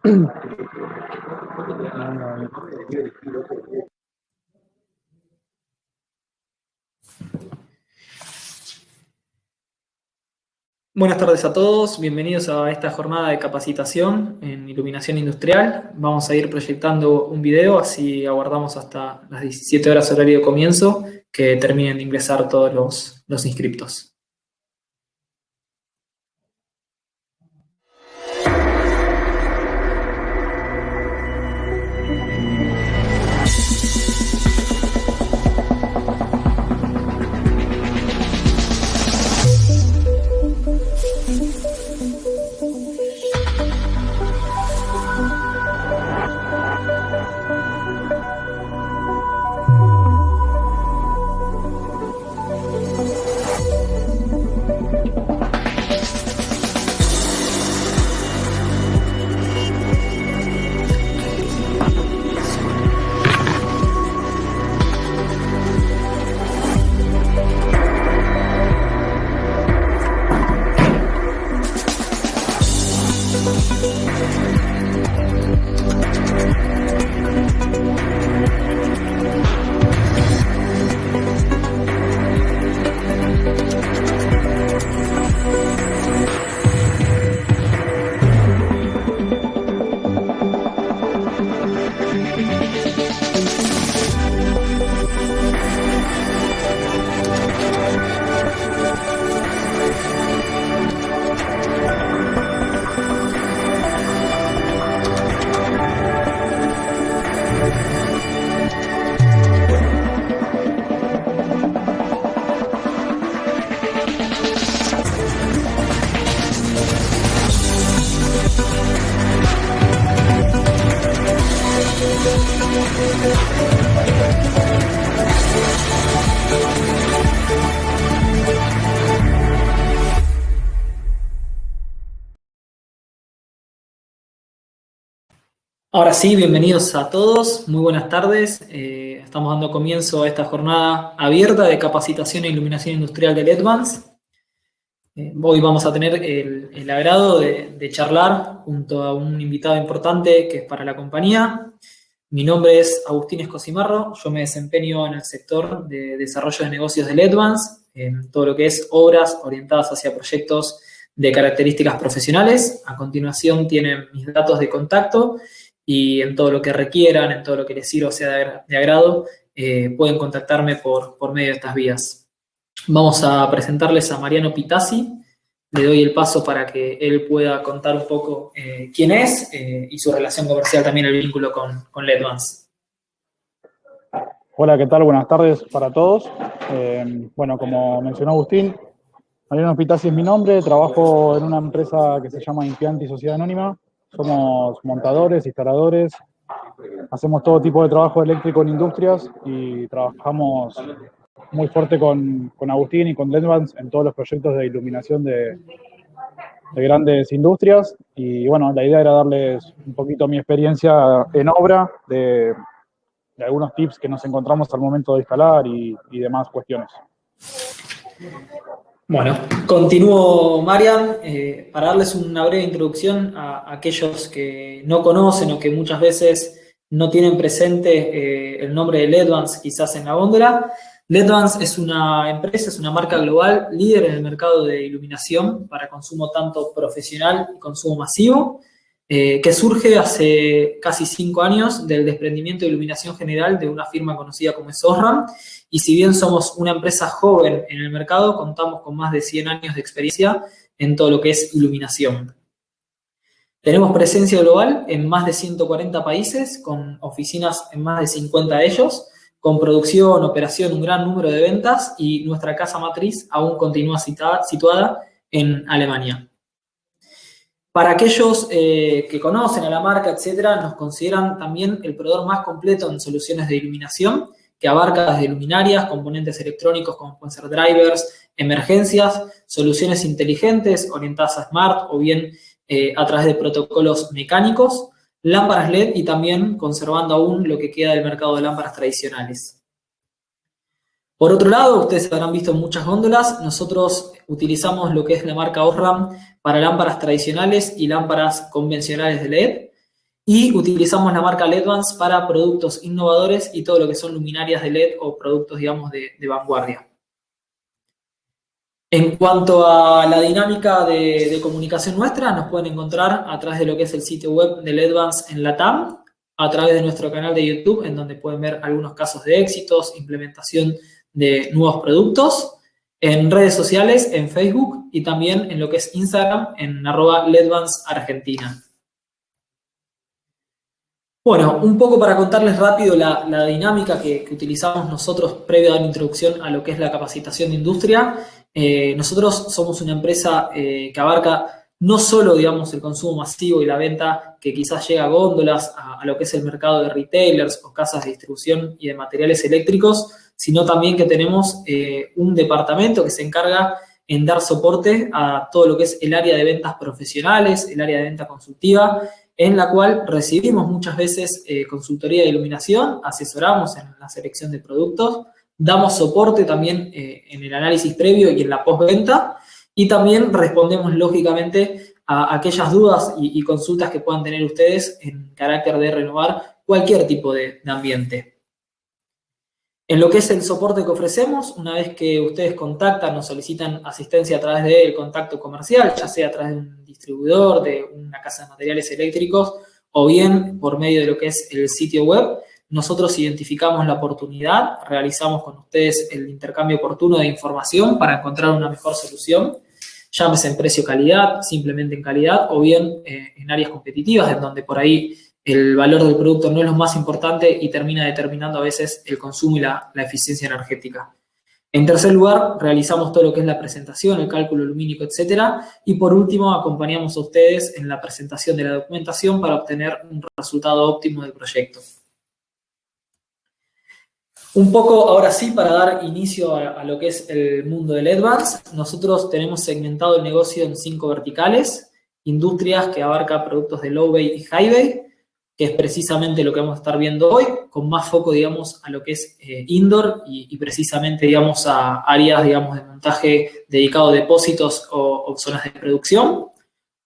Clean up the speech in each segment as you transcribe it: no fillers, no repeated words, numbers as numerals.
Buenas tardes a todos, bienvenidos a esta jornada de capacitación en iluminación industrial. Vamos a ir proyectando un video, así aguardamos hasta las 17 horas horario de comienzo que terminen de ingresar todos los inscriptos. Ahora sí, bienvenidos a todos, muy buenas tardes. Estamos dando comienzo a esta jornada abierta de capacitación e iluminación industrial del EDVANCE. Hoy vamos a tener el agrado de charlar junto a un invitado importante que es para la compañía. Mi nombre es Agustín Escosimarro, yo me desempeño en el sector de desarrollo de negocios del EDVANCE, en todo lo que es obras orientadas hacia proyectos de características profesionales. A continuación tienen mis datos de contacto y en todo lo que requieran, en todo lo que les sirva o sea de agrado, pueden contactarme por medio de estas vías. Vamos a presentarles a Mariano Pitazzi. Le doy el paso para que él pueda contar un poco quién es y su relación comercial, también el vínculo con LEDVANCE. Hola, ¿qué tal? Buenas tardes para todos. Bueno, como mencionó Agustín, Mariano Pitazzi es mi nombre, trabajo en una empresa que se llama Impianti Sociedad Anónima. Somos montadores, instaladores, hacemos todo tipo de trabajo eléctrico en industrias y trabajamos muy fuerte con Agustín y con LEDVANCE en todos los proyectos de iluminación de grandes industrias. Y bueno, la idea era darles un poquito mi experiencia en obra, de algunos tips que nos encontramos al momento de instalar y demás cuestiones. Bueno, continúo, Marian, para darles una breve introducción a aquellos que no conocen o que muchas veces no tienen presente el nombre de LEDVANCE quizás en la góndola. LEDVANCE es una empresa, es una marca global líder en el mercado de iluminación para consumo tanto profesional y consumo masivo, que surge hace casi 5 años del desprendimiento de iluminación general de una firma conocida como Osram. Y si bien somos una empresa joven en el mercado, contamos con más de 100 años de experiencia en todo lo que es iluminación. Tenemos presencia global en más de 140 países, con oficinas en más de 50 de ellos, con producción, operación, un gran número de ventas, y nuestra casa matriz aún continúa situada en Alemania. Para aquellos que conocen a la marca, etcétera, nos consideran también el proveedor más completo en soluciones de iluminación, que abarca desde luminarias, componentes electrónicos como pueden ser drivers, emergencias, soluciones inteligentes orientadas a smart o bien a través de protocolos mecánicos, lámparas LED y también conservando aún lo que queda del mercado de lámparas tradicionales. Por otro lado, ustedes habrán visto en muchas góndolas, nosotros utilizamos lo que es la marca Osram para lámparas tradicionales y lámparas convencionales de LED. Y utilizamos la marca LEDvance para productos innovadores y todo lo que son luminarias de LED o productos, digamos, de vanguardia. En cuanto a la dinámica de comunicación nuestra, nos pueden encontrar a través de lo que es el sitio web de LEDvance en LATAM, a través de nuestro canal de YouTube, en donde pueden ver algunos casos de éxitos, implementación de nuevos productos, en redes sociales, en Facebook y también en lo que es Instagram, en @LEDvanceArgentina. Bueno, un poco para contarles rápido la dinámica que utilizamos nosotros previo a dar introducción a lo que es la capacitación de industria. Nosotros somos una empresa que abarca no solo, digamos, el consumo masivo y la venta que quizás llega a góndolas, a lo que es el mercado de retailers o casas de distribución y de materiales eléctricos, sino también que tenemos un departamento que se encarga en dar soporte a todo lo que es el área de ventas profesionales, el área de venta consultiva, en la cual recibimos muchas veces consultoría de iluminación, asesoramos en la selección de productos, damos soporte también en el análisis previo y en la postventa, y también respondemos lógicamente a aquellas dudas y consultas que puedan tener ustedes en carácter de renovar cualquier tipo de ambiente. En lo que es el soporte que ofrecemos, una vez que ustedes contactan o solicitan asistencia a través del contacto comercial, ya sea a través de un distribuidor, de una casa de materiales eléctricos, o bien por medio de lo que es el sitio web, nosotros identificamos la oportunidad, realizamos con ustedes el intercambio oportuno de información para encontrar una mejor solución, llámese en precio-calidad, simplemente en calidad, o bien en áreas competitivas, en donde por ahí el valor del producto no es lo más importante y termina determinando a veces el consumo y la eficiencia energética. En tercer lugar, realizamos todo lo que es la presentación, el cálculo lumínico, etcétera. Y por último, acompañamos a ustedes en la presentación de la documentación para obtener un resultado óptimo del proyecto. Un poco, ahora sí, para dar inicio a lo que es el mundo del LEDvance, nosotros tenemos segmentado el negocio en 5 verticales: industrias, que abarca productos de low bay y high bay, que es precisamente lo que vamos a estar viendo hoy, con más foco, digamos, a lo que es indoor y precisamente, digamos, a áreas, digamos, de montaje dedicado a depósitos o zonas de producción.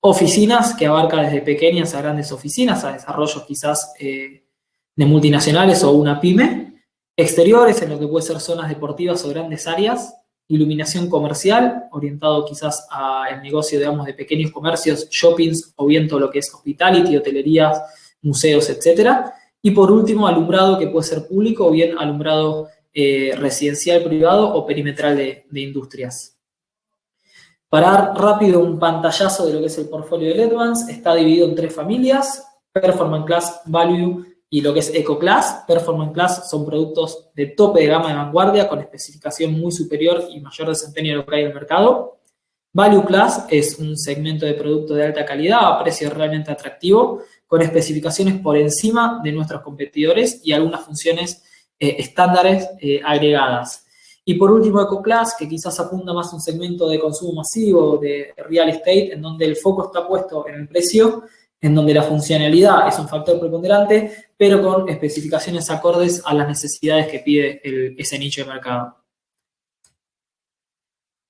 Oficinas, que abarca desde pequeñas a grandes oficinas, a desarrollos quizás de multinacionales o una pyme. Exteriores, en lo que puede ser zonas deportivas o grandes áreas. Iluminación comercial, orientado quizás al negocio, digamos, de pequeños comercios, shoppings, o bien todo lo que es hospitality, hotelerías, museos, etcétera. Y por último, alumbrado, que puede ser público o bien alumbrado residencial, privado o perimetral de industrias. Para dar rápido un pantallazo de lo que es el portfolio de LEDvance, está dividido en 3 familias: Performance Class, Value y lo que es Eco Class. Performance Class son productos de tope de gama de vanguardia con especificación muy superior y mayor desempeño de lo que hay en el mercado. Value Class es un segmento de producto de alta calidad a precio realmente atractivo, con especificaciones por encima de nuestros competidores y algunas funciones estándares agregadas. Y por último, Eco Class, que quizás apunta más a un segmento de consumo masivo, de real estate, en donde el foco está puesto en el precio, en donde la funcionalidad es un factor preponderante, pero con especificaciones acordes a las necesidades que pide ese nicho de mercado.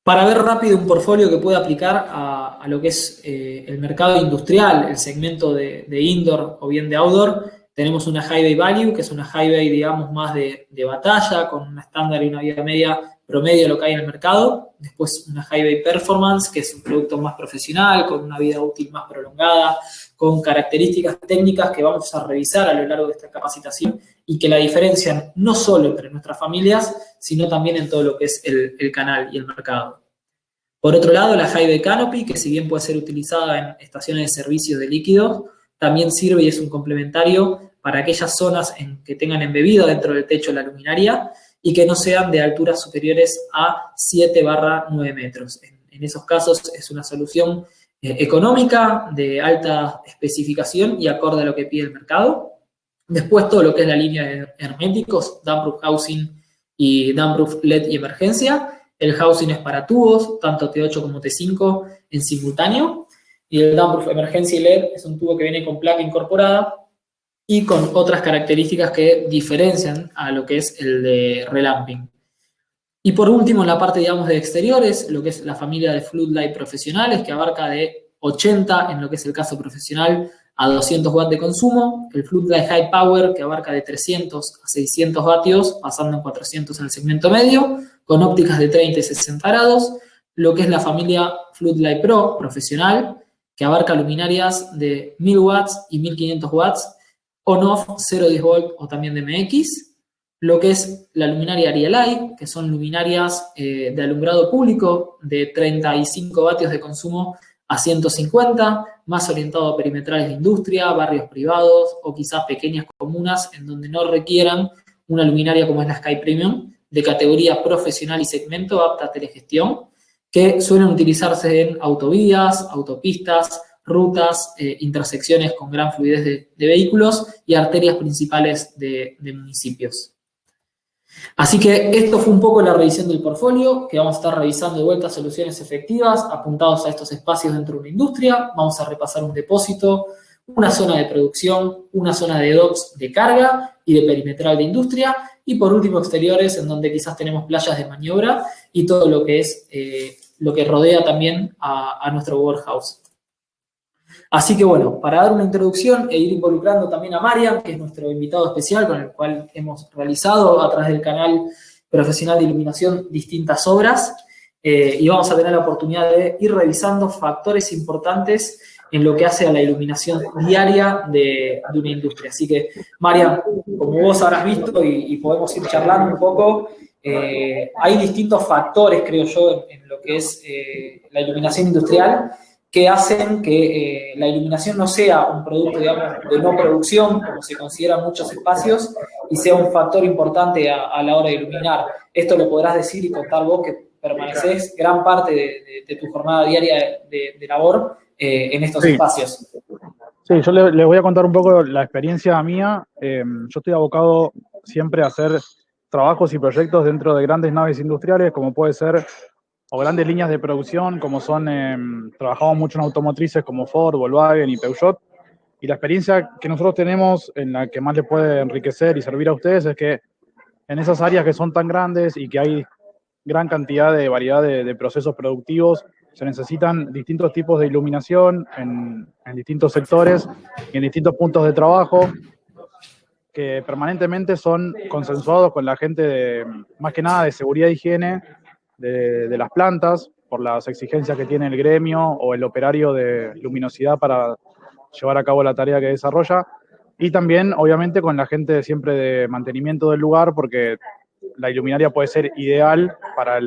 Para ver rápido un portfolio que puede aplicar a lo que es el mercado industrial, el segmento de indoor o bien de outdoor, tenemos una High Bay Value, que es una High Bay, digamos, más de batalla, con un estándar y una vida media promedio de lo que hay en el mercado. Después una High Bay Performance, que es un producto más profesional, con una vida útil más prolongada, con características técnicas que vamos a revisar a lo largo de esta capacitación y que la diferencian no solo entre nuestras familias, sino también en todo lo que es el canal y el mercado. Por otro lado, la High Bay Canopy, que si bien puede ser utilizada en estaciones de servicio de líquidos, también sirve y es un complementario para aquellas zonas en que tengan embebida dentro del techo la luminaria y que no sean de alturas superiores a 7/9 metros. En esos casos es una solución económica, de alta especificación y acorde a lo que pide el mercado. Después todo lo que es la línea de herméticos, Damproof Housing y Damproof LED y emergencia. El housing es para tubos, tanto T8 como T5 en simultáneo. Y el Damproof Emergency LED es un tubo que viene con placa incorporada y con otras características que diferencian a lo que es el de relamping. Y por último, en la parte, digamos, de exteriores, lo que es la familia de Floodlight profesionales, que abarca de 80, en lo que es el caso profesional, a 200 watts de consumo, el Floodlight High Power, que abarca de 300 a 600 vatios, pasando en 400 en el segmento medio, con ópticas de 30 y 60 grados, lo que es la familia Floodlight Pro profesional, que abarca luminarias de 1000 watts y 1500 watts, on-off 0-10 volt o también DMX, lo que es la luminaria Arielight, que son luminarias de alumbrado público de 35 vatios de consumo a 150, más orientado a perimetrales de industria, barrios privados o quizás pequeñas comunas en donde no requieran una luminaria como es la Sky Premium, de categoría profesional y segmento apta a telegestión, que suelen utilizarse en autovías, autopistas, rutas, intersecciones con gran fluidez de vehículos y arterias principales de municipios. Así que esto fue un poco la revisión del portfolio, que vamos a estar revisando de vuelta soluciones efectivas apuntados a estos espacios dentro de una industria. Vamos a repasar un depósito, una zona de producción, una zona de docks de carga y de perimetral de industria, y por último exteriores, en donde quizás tenemos playas de maniobra y todo lo que es lo que rodea también a nuestro warehouse. Así que bueno, para dar una introducción e ir involucrando también a Marian, que es nuestro invitado especial con el cual hemos realizado a través del canal profesional de iluminación distintas obras, y vamos a tener la oportunidad de ir revisando factores importantes en lo que hace a la iluminación diaria de una industria. Así que, Marian, como vos habrás visto y podemos ir charlando un poco, hay distintos factores, creo yo, en lo que es la iluminación industrial, que hacen que la iluminación no sea un producto, digamos, de no producción, como se considera en muchos espacios, y sea un factor importante a la hora de iluminar. Esto lo podrás decir y contar vos, que permanecés gran parte de tu jornada diaria de labor en estos espacios. Sí, yo les voy a contar un poco la experiencia mía. Yo estoy abocado siempre a hacer trabajos y proyectos dentro de grandes naves industriales, como puede ser, o grandes líneas de producción, como son, trabajamos mucho en automotrices como Ford, Volkswagen y Peugeot, y la experiencia que nosotros tenemos, en la que más les puede enriquecer y servir a ustedes, es que en esas áreas que son tan grandes y que hay gran cantidad de variedad de procesos productivos, se necesitan distintos tipos de iluminación en distintos sectores y en distintos puntos de trabajo, que permanentemente son consensuados con la gente, más que nada de seguridad e higiene, de las plantas, por las exigencias que tiene el gremio o el operario de luminosidad para llevar a cabo la tarea que desarrolla, y también, obviamente, con la gente siempre de mantenimiento del lugar, porque la iluminaria puede ser ideal para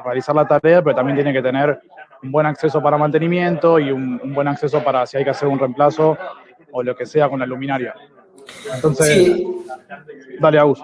realizar la tarea, pero también tiene que tener un buen acceso para mantenimiento y un buen acceso para si hay que hacer un reemplazo o lo que sea con la luminaria. Entonces, sí. Dale, Agus.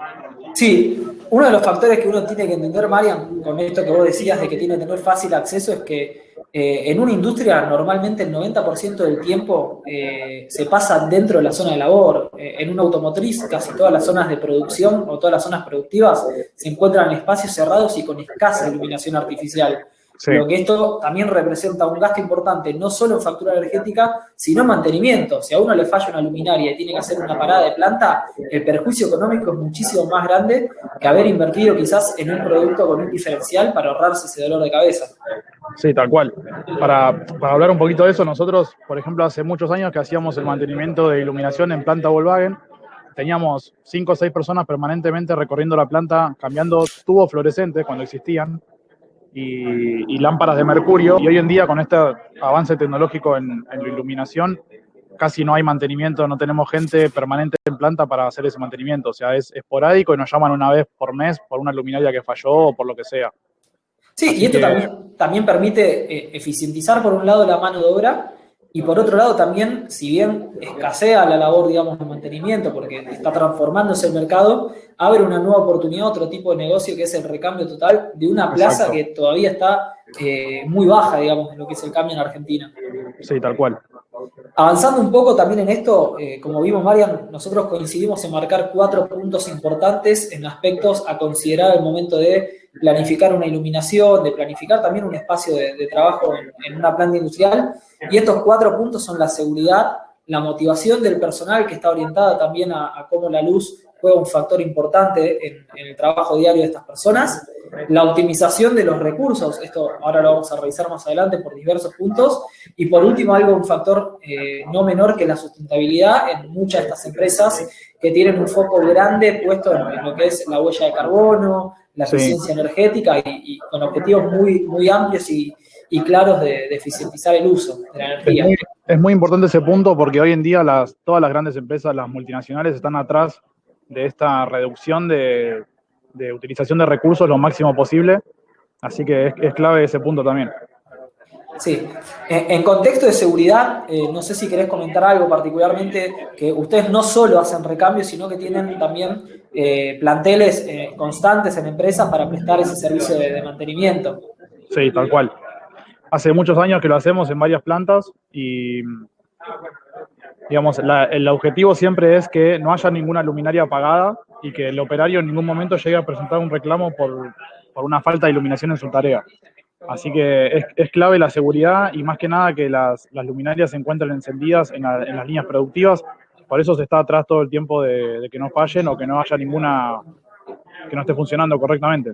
Sí, uno de los factores que uno tiene que entender, Marian, con esto que vos decías de que tiene que tener fácil acceso, es que en una industria normalmente el 90% del tiempo se pasa dentro de la zona de labor. En una automotriz casi todas las zonas de producción o todas las zonas productivas se encuentran en espacios cerrados y con escasa iluminación artificial. Sí. Lo que esto también representa un gasto importante, no solo en factura energética, sino en mantenimiento. Si a uno le falla una luminaria y tiene que hacer una parada de planta, el perjuicio económico es muchísimo más grande que haber invertido quizás en un producto con un diferencial para ahorrarse ese dolor de cabeza. Sí, tal cual. Para hablar un poquito de eso, nosotros, por ejemplo, hace muchos años que hacíamos el mantenimiento de iluminación en planta Volkswagen, teníamos 5 o 6 personas permanentemente recorriendo la planta, cambiando tubos fluorescentes cuando existían, y lámparas de mercurio, y hoy en día con este avance tecnológico en la iluminación casi no hay mantenimiento, no tenemos gente permanente en planta para hacer ese mantenimiento, o sea, es esporádico y nos llaman una vez por mes por una luminaria que falló o por lo que sea. Sí, así y esto también permite eficientizar por un lado la mano de obra y por otro lado también, si bien escasea la labor, digamos, de mantenimiento porque está transformándose el mercado, abre una nueva oportunidad, otro tipo de negocio que es el recambio total de una plaza. Exacto. Que todavía está muy baja, digamos, en lo que es el cambio en Argentina. Sí, tal cual. Avanzando un poco también en esto, como vimos, Marian, nosotros coincidimos en marcar 4 puntos importantes en aspectos a considerar al momento de planificar una iluminación, de planificar también un espacio de trabajo en una planta industrial. Y estos 4 puntos son la seguridad, la motivación del personal, que está orientada también a cómo la luz juega un factor importante en el trabajo diario de estas personas, la optimización de los recursos, esto ahora lo vamos a revisar más adelante por diversos puntos, y por último un factor no menor que la sustentabilidad en muchas de estas empresas que tienen un foco grande puesto en lo que es la huella de carbono, la eficiencia energética y con objetivos muy, muy amplios y claros de eficientizar el uso de la energía. Es muy importante ese punto porque hoy en día todas las grandes empresas, las multinacionales, están atrás de esta reducción de utilización de recursos lo máximo posible, así que es clave ese punto también. Sí, en contexto de seguridad, no sé si querés comentar algo particularmente, que ustedes no solo hacen recambios, sino que tienen también planteles constantes en empresas para prestar ese servicio de mantenimiento. Sí, tal cual. Hace muchos años que lo hacemos en varias plantas y, digamos, el objetivo siempre es que no haya ninguna luminaria apagada y que el operario en ningún momento llegue a presentar un reclamo por una falta de iluminación en su tarea. Así que es clave la seguridad y más que nada que las luminarias se encuentren encendidas en las líneas productivas. Por eso se está atrás todo el tiempo de que no fallen o que no haya ninguna que no esté funcionando correctamente.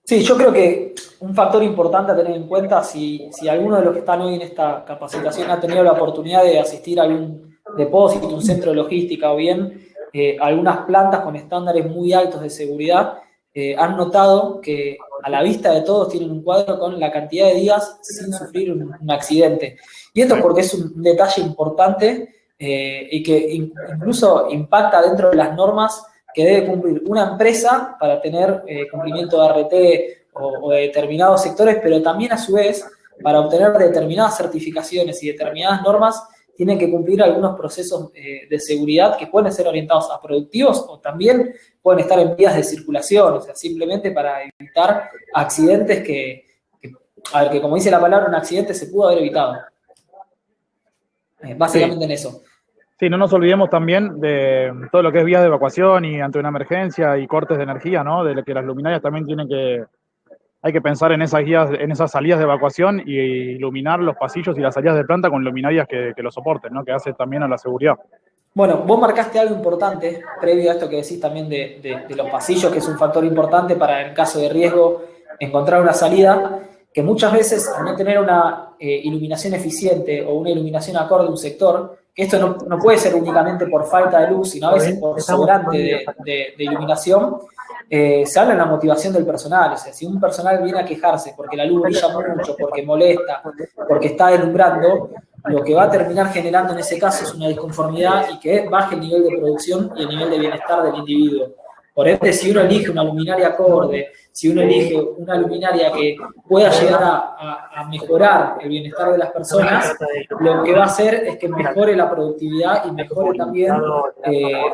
Sí, yo creo que un factor importante a tener en cuenta, si alguno de los que están hoy en esta capacitación ha tenido la oportunidad de asistir a algún depósito, un centro de logística o bien algunas plantas con estándares muy altos de seguridad, han notado que a la vista de todos tienen un cuadro con la cantidad de días sin sufrir un accidente. Y esto porque es un detalle importante y que incluso impacta dentro de las normas que debe cumplir una empresa para tener cumplimiento de RT o de determinados sectores, pero también a su vez, para obtener determinadas certificaciones y determinadas normas, tienen que cumplir algunos procesos de seguridad que pueden ser orientados a productivos o también pueden estar en vías de circulación, o sea, simplemente para evitar accidentes que como dice la palabra, un accidente se pudo haber evitado. Básicamente en eso. Sí, no nos olvidemos también de todo lo que es vías de evacuación y ante una emergencia y cortes de energía, ¿no? De que las luminarias también hay que pensar en esas guías, en esas salidas de evacuación y iluminar los pasillos y las salidas de planta con luminarias que lo soporten, ¿no? Que hace también a la seguridad. Bueno, vos marcaste algo importante, previo a esto que decís también de los pasillos, que es un factor importante para, en caso de riesgo, encontrar una salida, que muchas veces, al no tener una iluminación eficiente o una iluminación acorde a un sector, que esto no puede ser únicamente por falta de luz, sino a veces por sobrante de iluminación, se habla de la motivación del personal. O sea, si un personal viene a quejarse porque la luz brilla mucho, porque molesta, porque está deslumbrando, lo que va a terminar generando en ese caso es una disconformidad y que baje el nivel de producción y el nivel de bienestar del individuo. Por ende, si uno elige una luminaria acorde, si uno elige una luminaria que pueda llegar a mejorar el bienestar de las personas, lo que va a hacer es que mejore la productividad y mejore también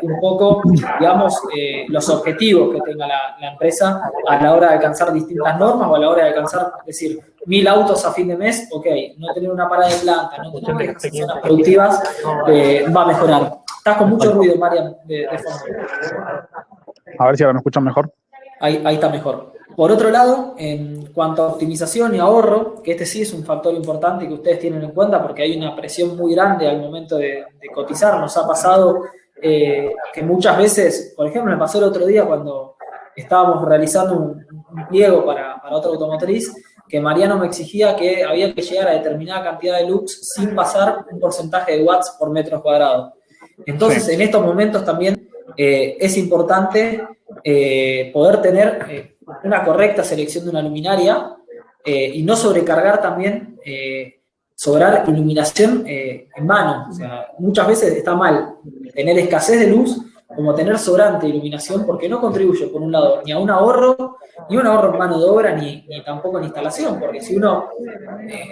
un poco, digamos, los objetivos que tenga la empresa a la hora de alcanzar distintas normas o a la hora de alcanzar, es decir, 1000 autos a fin de mes, ok, no tener una parada de planta, no tener que zonas productivas, va a mejorar. Estás con mucho ruido, Marian, de fondo. A ver si ahora me escuchan mejor. Ahí está mejor. Por otro lado, en cuanto a optimización y ahorro, que este sí es un factor importante que ustedes tienen en cuenta porque hay una presión muy grande al momento de cotizar. Nos ha pasado que muchas veces, por ejemplo, me pasó el otro día cuando estábamos realizando un pliego para otra automotriz, que Mariano me exigía que había que llegar a determinada cantidad de lux sin pasar un porcentaje de watts por metro cuadrado. Entonces, en estos momentos también es importante poder tener una correcta selección de una luminaria y no sobrecargar también, sobrar iluminación en mano. O sea, muchas veces está mal tener escasez de luz como tener sobrante iluminación porque no contribuye, por un lado, ni a un ahorro en mano de obra, ni tampoco en instalación, porque si uno,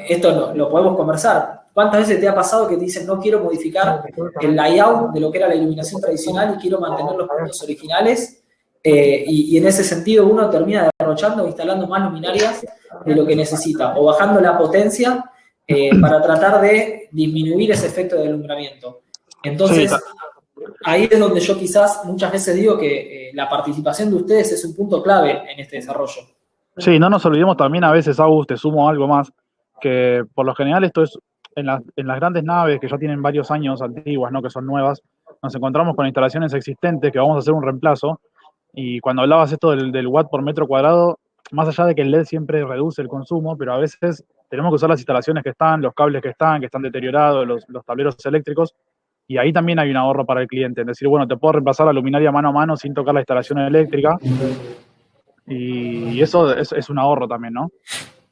esto lo podemos conversar, ¿cuántas veces te ha pasado que te dicen no quiero modificar el layout de lo que era la iluminación tradicional y quiero mantener los puntos originales? Y en ese sentido uno termina derrochando o instalando más luminarias de lo que necesita, o bajando la potencia para tratar de disminuir ese efecto de alumbramiento. Entonces, ahí es donde yo quizás muchas veces digo que la participación de ustedes es un punto clave en este desarrollo. Sí, no nos olvidemos también a veces, Agus, te sumo algo más, que por lo general esto es en las grandes naves que ya tienen varios años antiguas, ¿no? Que son nuevas, nos encontramos con instalaciones existentes que vamos a hacer un reemplazo Y cuando hablabas esto del watt por metro cuadrado, más allá de que el LED siempre reduce el consumo, pero a veces tenemos que usar las instalaciones que están, los cables que están deteriorados, los tableros eléctricos, y ahí también hay un ahorro para el cliente. Es decir, bueno, te puedo reemplazar la luminaria mano a mano sin tocar la instalación eléctrica, y eso es un ahorro también, ¿no?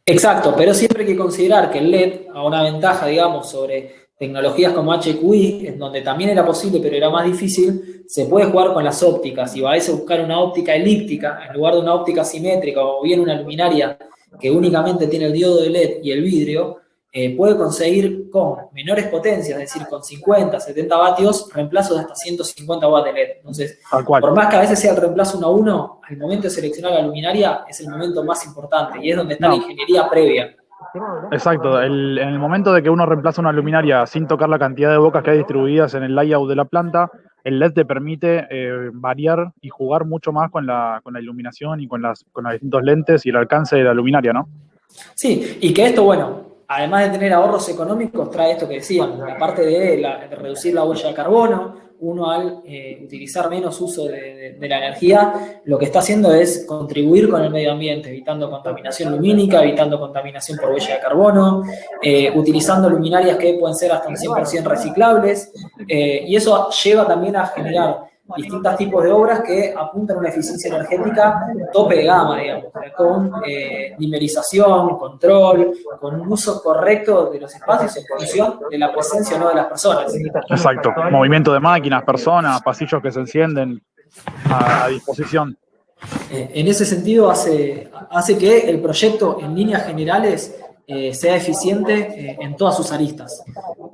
Exacto, pero siempre hay que considerar que el LED, a una ventaja, digamos, sobre tecnologías como HQI, en donde también era posible, pero era más difícil, se puede jugar con las ópticas. Si vais a buscar una óptica elíptica en lugar de una óptica simétrica o bien una luminaria que únicamente tiene el diodo de LED y el vidrio, puede conseguir con menores potencias, es decir, con 50, 70 vatios, reemplazos de hasta 150 watts de LED. Entonces, Tal cual. por más que a veces sea el reemplazo 1 a 1, al momento de seleccionar la luminaria es el momento más importante y es donde está la ingeniería previa. Exacto, en el momento de que uno reemplaza una luminaria sin tocar la cantidad de bocas que hay distribuidas en el layout de la planta, el LED te permite variar y jugar mucho más con la iluminación y con los distintos lentes y el alcance de la luminaria, ¿no? Sí, y que esto, bueno, además de tener ahorros económicos, trae esto que decíamos, la parte de reducir la huella de carbono. Uno al utilizar menos uso de la energía, lo que está haciendo es contribuir con el medio ambiente, evitando contaminación lumínica, evitando contaminación por huella de carbono, utilizando luminarias que pueden ser hasta un 100% reciclables, y eso lleva también a generar distintos tipos de obras que apuntan a una eficiencia energética tope de gama, digamos, con dimerización, control, con un uso correcto de los espacios en función de la presencia o no de las personas. Exacto, movimiento de máquinas, personas, pasillos que se encienden a disposición. En ese sentido hace que el proyecto en líneas generales sea eficiente en todas sus aristas.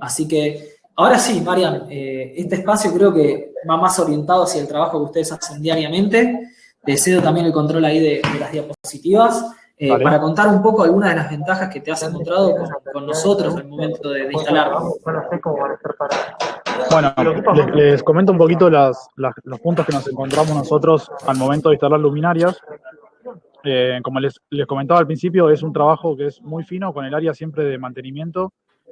Así que ahora sí, Marian, este espacio creo que va más orientado hacia el trabajo que ustedes hacen diariamente. Te cedo también el control ahí de las diapositivas para contar un poco algunas de las ventajas que te has encontrado con nosotros al momento de instalarlo. Bueno, les comento un poquito los puntos que nos encontramos nosotros al momento de instalar luminarias. Como les comentaba al principio, es un trabajo que es muy fino con el área siempre de mantenimiento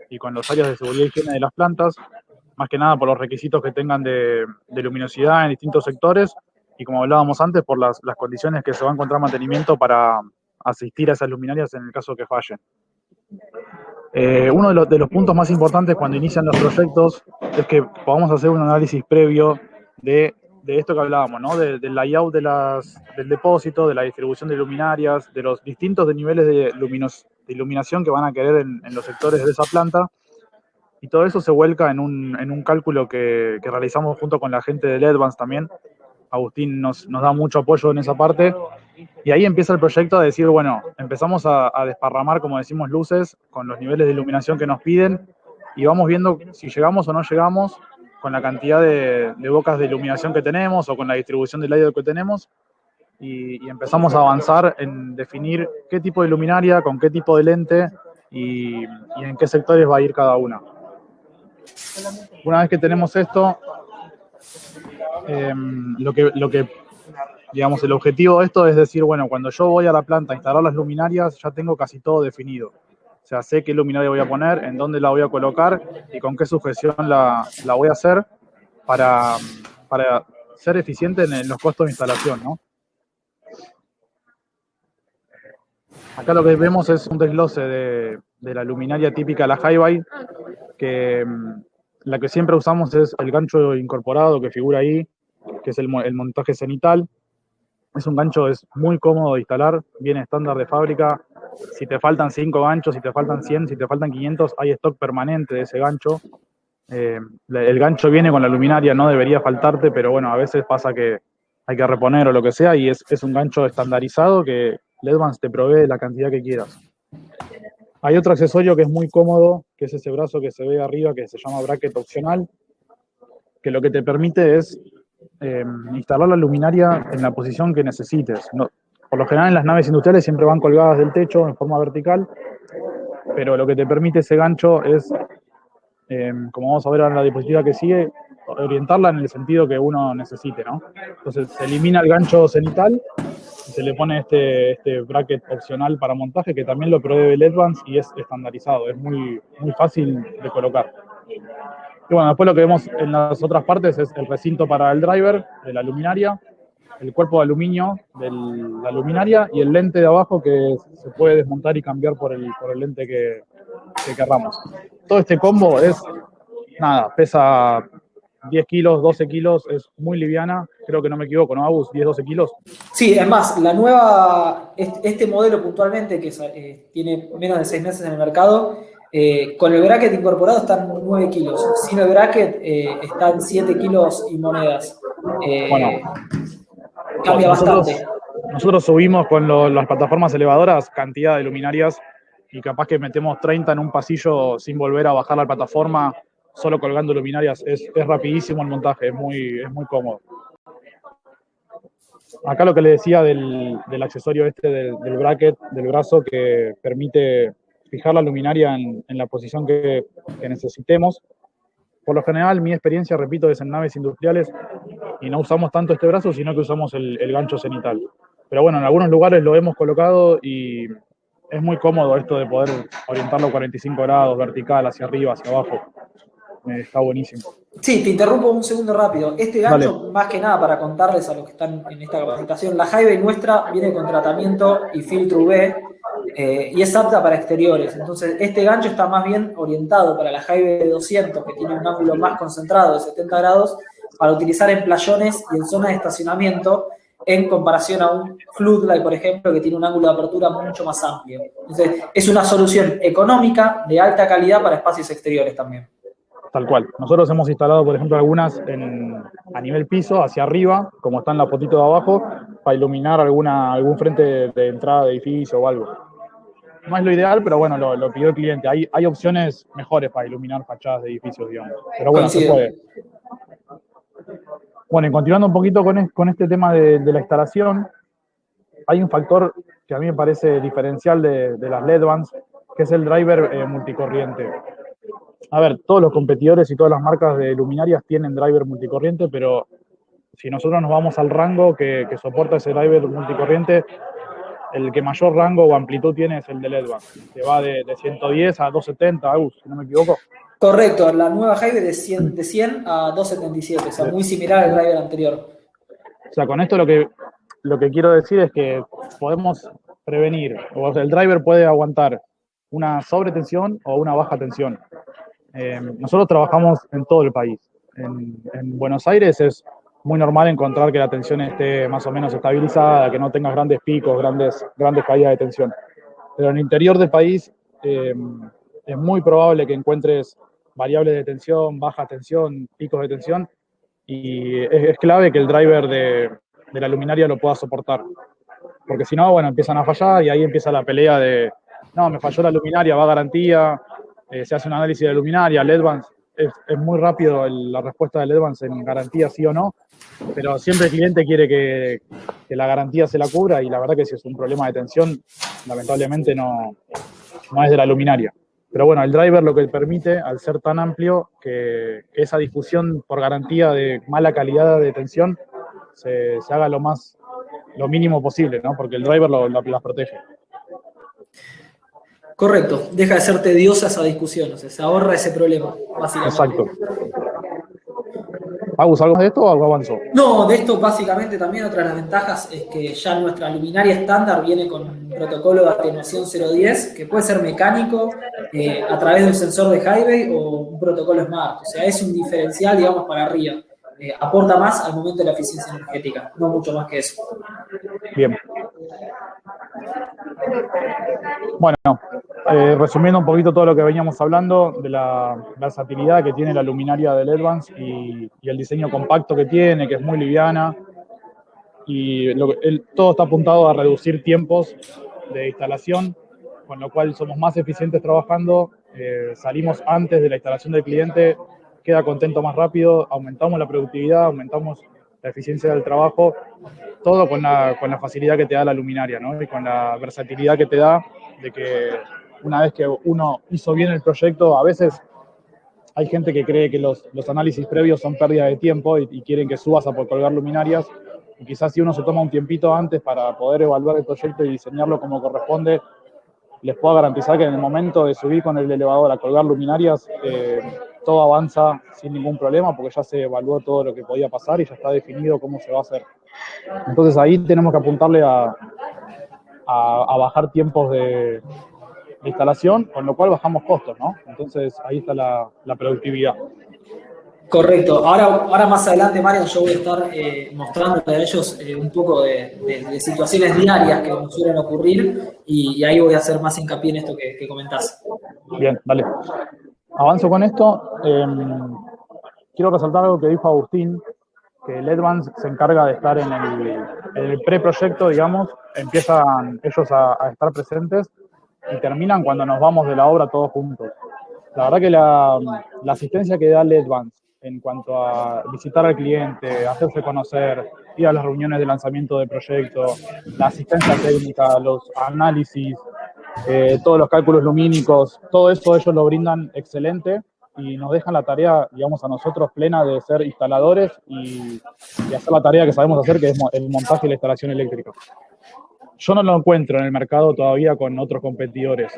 y con las áreas de seguridad y higiene de las plantas, más que nada por los requisitos que tengan de luminosidad en distintos sectores y como hablábamos antes, por las condiciones que se va a encontrar mantenimiento para asistir a esas luminarias en el caso que fallen. Uno de los puntos más importantes cuando inician los proyectos es que podamos hacer un análisis previo de esto que hablábamos, ¿no? Del layout del depósito, de la distribución de luminarias, de los distintos niveles de iluminación que van a querer en los sectores de esa planta. Y todo eso se vuelca en un cálculo que realizamos junto con la gente de LEDvance también. Agustín nos da mucho apoyo en esa parte. Y ahí empieza el proyecto a decir, bueno, empezamos a desparramar, como decimos, luces con los niveles de iluminación que nos piden y vamos viendo si llegamos o no llegamos con la cantidad de bocas de iluminación que tenemos o con la distribución del aire que tenemos y empezamos a avanzar en definir qué tipo de luminaria, con qué tipo de lente y en qué sectores va a ir cada una. Una vez que tenemos esto, lo que digamos, el objetivo de esto es decir, bueno, cuando yo voy a la planta a instalar las luminarias, ya tengo casi todo definido. O sea, sé qué luminaria voy a poner, en dónde la voy a colocar y con qué sujeción la voy a hacer para ser eficiente en los costos de instalación, ¿no? Acá lo que vemos es un desglose de la luminaria típica de la Hi-Fi, que la que siempre usamos es el gancho incorporado que figura ahí, que es el montaje cenital. Es un gancho, es muy cómodo de instalar, viene estándar de fábrica. Si te faltan 5 ganchos, si te faltan 100, si te faltan 500, hay stock permanente de ese gancho. El gancho viene con la luminaria, no debería faltarte, pero bueno, a veces pasa que hay que reponer o lo que sea, y es un gancho estandarizado que LEDvance te provee la cantidad que quieras. Hay otro accesorio que es muy cómodo, que es ese brazo que se ve arriba, que se llama bracket opcional, que lo que te permite es instalar la luminaria en la posición que necesites. No, por lo general en las naves industriales siempre van colgadas del techo en forma vertical, pero lo que te permite ese gancho es, como vamos a ver ahora en la diapositiva que sigue, orientarla en el sentido que uno necesite, ¿no? Entonces se elimina el gancho cenital y se le pone este bracket opcional para montaje que también lo provee LEDvance y es estandarizado, es muy, muy fácil de colocar. Y bueno, después lo que vemos en las otras partes es el recinto para el driver de la luminaria, el cuerpo de aluminio de la luminaria y el lente de abajo que se puede desmontar y cambiar por el lente que querramos. Todo este combo pesa 10 kilos, 12 kilos, es muy liviana, creo que no me equivoco, ¿no, Agus? 10, 12 kilos. Sí, es más, la nueva, este modelo puntualmente, que tiene menos de 6 meses en el mercado, con el bracket incorporado están 9 kilos. Sin el bracket están 7 kilos y monedas. Cambia bastante. Nosotros subimos con las plataformas elevadoras cantidad de luminarias y capaz que metemos 30 en un pasillo sin volver a bajar la plataforma, solo colgando luminarias. Es rapidísimo el montaje, es muy cómodo. Acá lo que le decía del accesorio del bracket, del brazo, que permite fijar la luminaria en la posición que necesitemos. Por lo general, mi experiencia, repito, es en naves industriales y no usamos tanto este brazo, sino que usamos el gancho cenital. Pero bueno, en algunos lugares lo hemos colocado y es muy cómodo esto de poder orientarlo 45 grados, vertical, hacia arriba, hacia abajo. Está buenísimo. Sí, te interrumpo un segundo rápido. Este gancho, Dale. más que nada para contarles a los que están en esta capacitación, la High Bay nuestra viene con tratamiento y filtro UV y es apta para exteriores. Entonces, este gancho está más bien orientado para la High Bay 200, que tiene un ángulo más concentrado de 70 grados, para utilizar en playones y en zonas de estacionamiento, en comparación a un Floodlight, por ejemplo, que tiene un ángulo de apertura mucho más amplio. Entonces, es una solución económica, de alta calidad para espacios exteriores también. Tal cual. Nosotros hemos instalado, por ejemplo, algunas a nivel piso, hacia arriba, como está en la fotito de abajo, para iluminar algún frente de entrada de edificio o algo. No es lo ideal, pero bueno, lo pidió el cliente. Hay opciones mejores para iluminar fachadas de edificios, digamos. Pero bueno, se puede. Bueno, y continuando un poquito con este tema de la instalación, hay un factor que a mí me parece diferencial de las LED-Vans, que es el driver multicorriente. A ver, todos los competidores y todas las marcas de luminarias tienen driver multicorriente, pero si nosotros nos vamos al rango que soporta ese driver multicorriente, el que mayor rango o amplitud tiene es el de LED-Vans, que va de 110 a 270, si no me equivoco. Correcto, la nueva High Bay de 100 a 277, o sea, muy similar al driver anterior. O sea, con esto lo que quiero decir es que podemos prevenir, o sea, el driver puede aguantar una sobretensión o una baja tensión. Nosotros trabajamos en todo el país. En Buenos Aires es muy normal encontrar que la tensión esté más o menos estabilizada, que no tengas grandes picos, grandes caídas de tensión. Pero en el interior del país es muy probable que encuentres variables de tensión, baja tensión, picos de tensión, y es clave que el driver de la luminaria lo pueda soportar. Porque si no, bueno, empiezan a fallar y ahí empieza la pelea de, no, me falló la luminaria, va a garantía, se hace un análisis de luminaria, LED-Vans, es muy rápido la respuesta de LED-Vans en garantía sí o no, pero siempre el cliente quiere que la garantía se la cubra y la verdad que si es un problema de tensión, lamentablemente no es de la luminaria. Pero bueno, el driver lo que permite, al ser tan amplio, que esa difusión por garantía de mala calidad de tensión se haga lo mínimo posible, ¿no? Porque el driver las protege. Correcto, deja de ser tediosa esa discusión, o sea, se ahorra ese problema, básicamente. Exacto. ¿Agus, algo de esto o algo avanzó? No, de esto básicamente también otra de las ventajas es que ya nuestra luminaria estándar viene con un protocolo de atenuación 010, que puede ser mecánico, a través de un sensor de High Bay o un protocolo Smart. O sea, es un diferencial, digamos, para arriba. Aporta más al momento de la eficiencia energética, no mucho más que eso. Bien. Bueno, resumiendo un poquito todo lo que veníamos hablando de la versatilidad que tiene la luminaria de LED-Vans y el diseño compacto que tiene, que es muy liviana, y todo está apuntado a reducir tiempos de instalación, con lo cual somos más eficientes trabajando, salimos antes de la instalación del cliente, queda contento más rápido, aumentamos la productividad, aumentamos la eficiencia del trabajo, todo con la facilidad que te da la luminaria, ¿no? Y con la versatilidad que te da de que una vez que uno hizo bien el proyecto, a veces hay gente que cree que los análisis previos son pérdida de tiempo y quieren que subas a por colgar luminarias, y quizás si uno se toma un tiempito antes para poder evaluar el proyecto y diseñarlo como corresponde, les puedo garantizar que en el momento de subir con el elevador a colgar luminarias, todo avanza sin ningún problema porque ya se evaluó todo lo que podía pasar y ya está definido cómo se va a hacer. Entonces ahí tenemos que apuntarle a bajar tiempos de instalación, con lo cual bajamos costos, ¿no? Entonces ahí está la productividad. Correcto. Ahora más adelante, Mario, yo voy a estar mostrándoles a ellos un poco de situaciones diarias que nos suelen ocurrir y ahí voy a hacer más hincapié en esto que comentás. Bien, dale. Avanzo con esto. Quiero resaltar algo que dijo Agustín, que el Edvance se encarga de estar en el preproyecto, digamos, empiezan ellos a estar presentes y terminan cuando nos vamos de la obra todos juntos. La verdad que la asistencia que da el Edvance en cuanto a visitar al cliente, hacerse conocer, ir a las reuniones de lanzamiento del proyecto, la asistencia técnica, los análisis, todos los cálculos lumínicos, todo eso ellos lo brindan excelente y nos dejan la tarea, digamos, a nosotros plena de ser instaladores y hacer la tarea que sabemos hacer, que es el montaje y la instalación eléctrica. Yo no lo encuentro en el mercado todavía con otros competidores.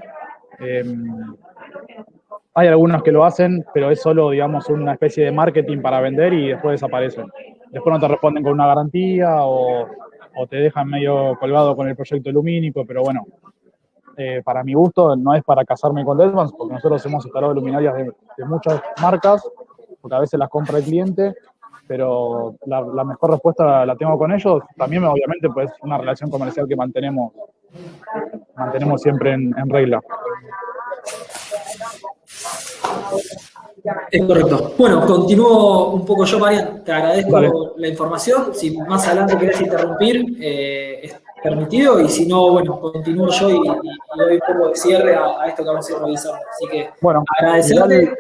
Hay algunos que lo hacen, pero es solo, digamos, una especie de marketing para vender y después desaparecen. Después no te responden con una garantía o te dejan medio colgado con el proyecto lumínico, pero bueno, para mi gusto no es para casarme con Edvance, porque nosotros hemos instalado luminarias de muchas marcas, porque a veces las compra el cliente, pero la mejor respuesta la tengo con ellos. También, obviamente, pues una relación comercial que mantenemos siempre en regla. Es correcto. Bueno, continúo un poco yo, Marian. Te agradezco Vale. la información. Si más adelante querés interrumpir, es permitido. Y si no, bueno, continúo yo y doy un poco de cierre a esto que vamos a ir revisando. Así que, bueno, agradecerte. Igual,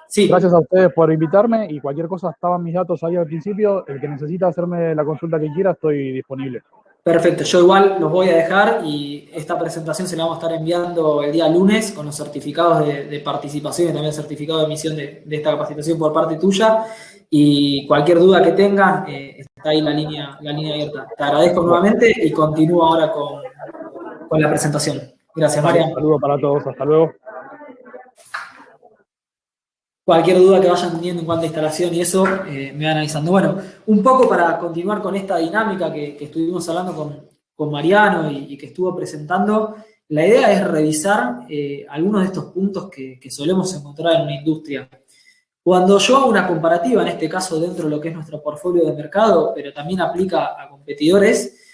sí. Gracias a ustedes por invitarme y cualquier cosa, estaban mis datos ahí al principio. El que necesita hacerme la consulta que quiera, estoy disponible. Perfecto, yo igual los voy a dejar y esta presentación se la vamos a estar enviando el día lunes con los certificados de participación y también el certificado de emisión de esta capacitación por parte tuya. Y cualquier duda que tengan, está ahí la línea abierta. Te agradezco nuevamente y continúo ahora con la presentación. Gracias, Marian. Un saludo para todos, hasta luego. Cualquier duda que vayan teniendo en cuanto a instalación y eso, me van avisando. Bueno, un poco para continuar con esta dinámica que estuvimos hablando con Mariano y que estuvo presentando, la idea es revisar algunos de estos puntos que solemos encontrar en una industria. Cuando yo hago una comparativa, en este caso dentro de lo que es nuestro portfolio de mercado, pero también aplica a competidores,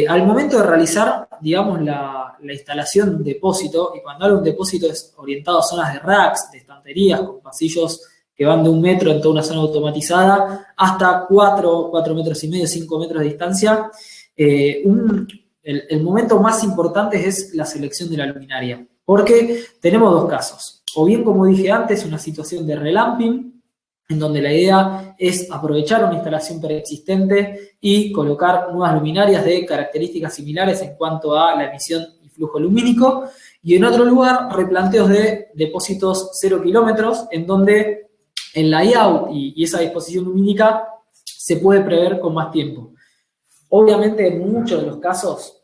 al momento de realizar, digamos, la instalación de un depósito, y cuando hablo de un depósito es orientado a zonas de racks, de estanterías, con pasillos que van de 1 metro en toda una zona automatizada, hasta 4 metros y medio, 5 metros de distancia, el momento más importante es la selección de la luminaria, porque tenemos dos casos. O bien, como dije antes, una situación de relamping, en donde la idea es aprovechar una instalación preexistente y colocar nuevas luminarias de características similares en cuanto a la emisión y flujo lumínico. Y en otro lugar, replanteos de depósitos 0 kilómetros, en donde el layout y esa disposición lumínica se puede prever con más tiempo. Obviamente, en muchos de los casos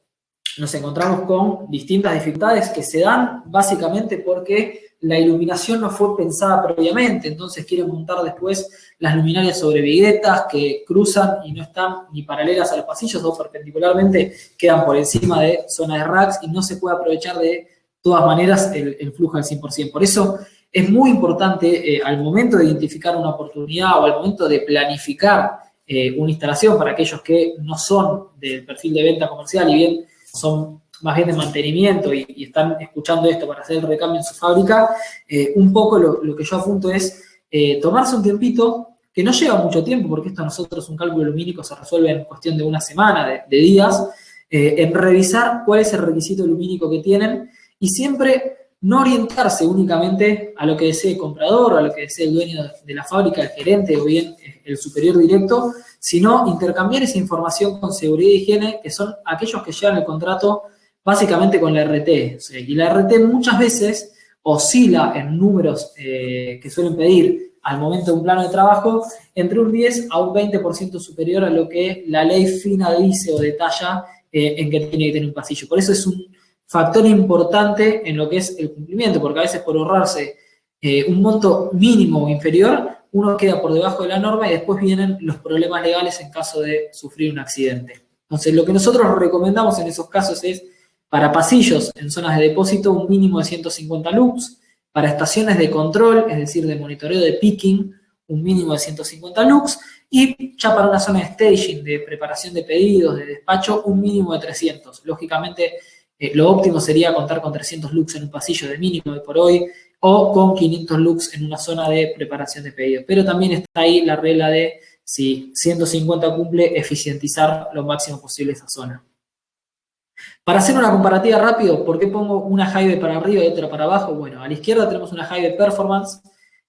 nos encontramos con distintas dificultades que se dan básicamente porque la iluminación no fue pensada previamente, entonces quieren montar después las luminarias sobre viguetas que cruzan y no están ni paralelas a los pasillos o perpendicularmente quedan por encima de zonas de racks y no se puede aprovechar de todas maneras el flujo al 100%. Por eso es muy importante al momento de identificar una oportunidad o al momento de planificar una instalación para aquellos que no son del perfil de venta comercial y bien son más bien de mantenimiento y están escuchando esto para hacer el recambio en su fábrica, un poco lo que yo apunto es tomarse un tiempito, que no lleva mucho tiempo, porque esto a nosotros un cálculo lumínico se resuelve en cuestión de una semana, de días, en revisar cuál es el requisito lumínico que tienen y siempre no orientarse únicamente a lo que desee el comprador o a lo que desee el dueño de la fábrica, el gerente o bien el superior directo, sino intercambiar esa información con seguridad y higiene, que son aquellos que llevan el contrato básicamente con la RT. O sea, y la RT muchas veces oscila en números que suelen pedir al momento de un plano de trabajo entre un 10 a un 20% superior a lo que la ley fina dice o detalla en que tiene que tener un pasillo. Por eso es un factor importante en lo que es el cumplimiento, porque a veces por ahorrarse un monto mínimo o inferior, uno queda por debajo de la norma y después vienen los problemas legales en caso de sufrir un accidente. Entonces, lo que nosotros recomendamos en esos casos es, para pasillos en zonas de depósito, un mínimo de 150 lux, para estaciones de control, es decir, de monitoreo de picking, un mínimo de 150 lux, y ya para una zona de staging, de preparación de pedidos, de despacho, un mínimo de 300. Lógicamente, lo óptimo sería contar con 300 lux en un pasillo de mínimo hoy por hoy, o con 500 lux en una zona de preparación de pedidos. Pero también está ahí la regla de, si 150 cumple, eficientizar lo máximo posible esa zona. Para hacer una comparativa rápido, ¿por qué pongo una Hive para arriba y otra para abajo? Bueno, a la izquierda tenemos una Hive Performance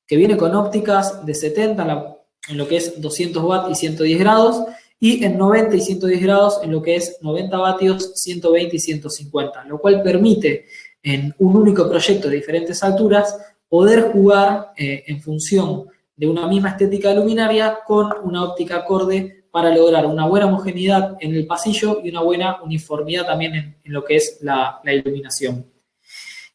que viene con ópticas de 70 en lo que es 200 watts y 110 grados, y en 90 y 110 grados en lo que es 90 vatios, 120 y 150, lo cual permite en un único proyecto de diferentes alturas poder jugar en función de una misma estética de luminaria con una óptica acorde para lograr una buena homogeneidad en el pasillo y una buena uniformidad también en lo que es la iluminación.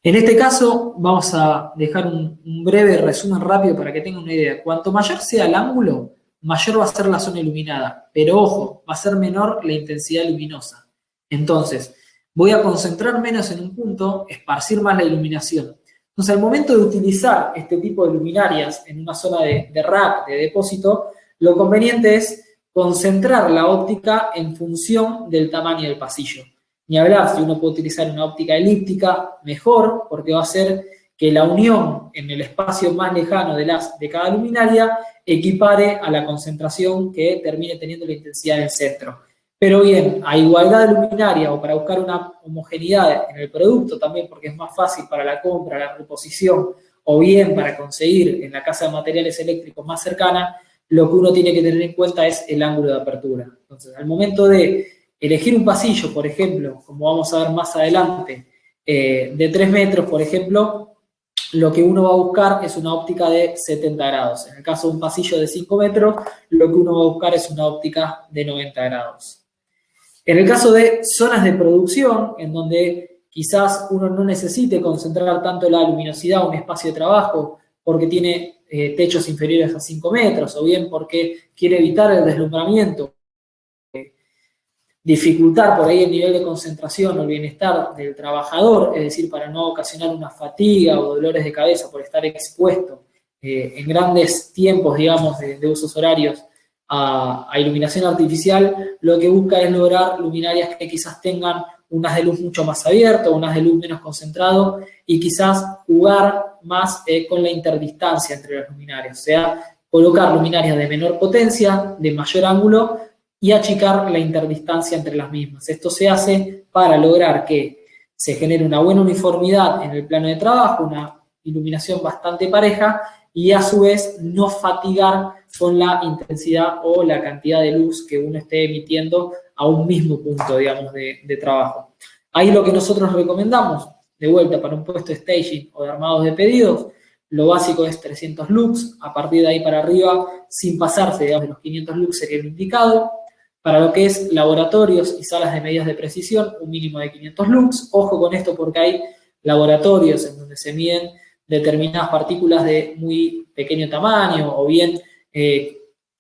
En este caso vamos a dejar un breve resumen rápido para que tengan una idea. Cuanto mayor sea el ángulo, mayor va a ser la zona iluminada, pero ojo, va a ser menor la intensidad luminosa. Entonces, voy a concentrar menos en un punto, esparcir más la iluminación. Entonces, al momento de utilizar este tipo de luminarias en una zona de rack, de depósito, lo conveniente es concentrar la óptica en función del tamaño del pasillo. Ni hablar, si uno puede utilizar una óptica elíptica, mejor, porque va a hacer que la unión en el espacio más lejano de cada luminaria equipare a la concentración que termine teniendo la intensidad en el centro. Pero bien, a igualdad de luminaria o para buscar una homogeneidad en el producto también, porque es más fácil para la compra, la reposición, o bien para conseguir en la casa de materiales eléctricos más cercana, lo que uno tiene que tener en cuenta es el ángulo de apertura. Entonces, al momento de elegir un pasillo, por ejemplo, como vamos a ver más adelante, de 3 metros, por ejemplo, lo que uno va a buscar es una óptica de 70 grados. En el caso de un pasillo de 5 metros, lo que uno va a buscar es una óptica de 90 grados. En el caso de zonas de producción, en donde quizás uno no necesite concentrar tanto la luminosidad o un espacio de trabajo porque tiene techos inferiores a 5 metros, o bien porque quiere evitar el deslumbramiento, dificultar por ahí el nivel de concentración o el bienestar del trabajador, es decir, para no ocasionar una fatiga o dolores de cabeza por estar expuesto en grandes tiempos, digamos, de usos horarios a iluminación artificial, lo que busca es lograr luminarias que quizás tengan un haz de luz mucho más abierto, un haz de luz menos concentrado y quizás jugar más con la interdistancia entre las luminarias, o sea, colocar luminarias de menor potencia, de mayor ángulo y achicar la interdistancia entre las mismas. Esto se hace para lograr que se genere una buena uniformidad en el plano de trabajo, una iluminación bastante pareja y a su vez no fatigar con la intensidad o la cantidad de luz que uno esté emitiendo a un mismo punto, digamos, de trabajo. Ahí lo que nosotros recomendamos, de vuelta para un puesto de staging o de armados de pedidos, lo básico es 300 lux, a partir de ahí para arriba, sin pasarse, digamos, de los 500 lux sería lo indicado. Para lo que es laboratorios y salas de medidas de precisión, un mínimo de 500 lux. Ojo con esto porque hay laboratorios en donde se miden determinadas partículas de muy pequeño tamaño o bien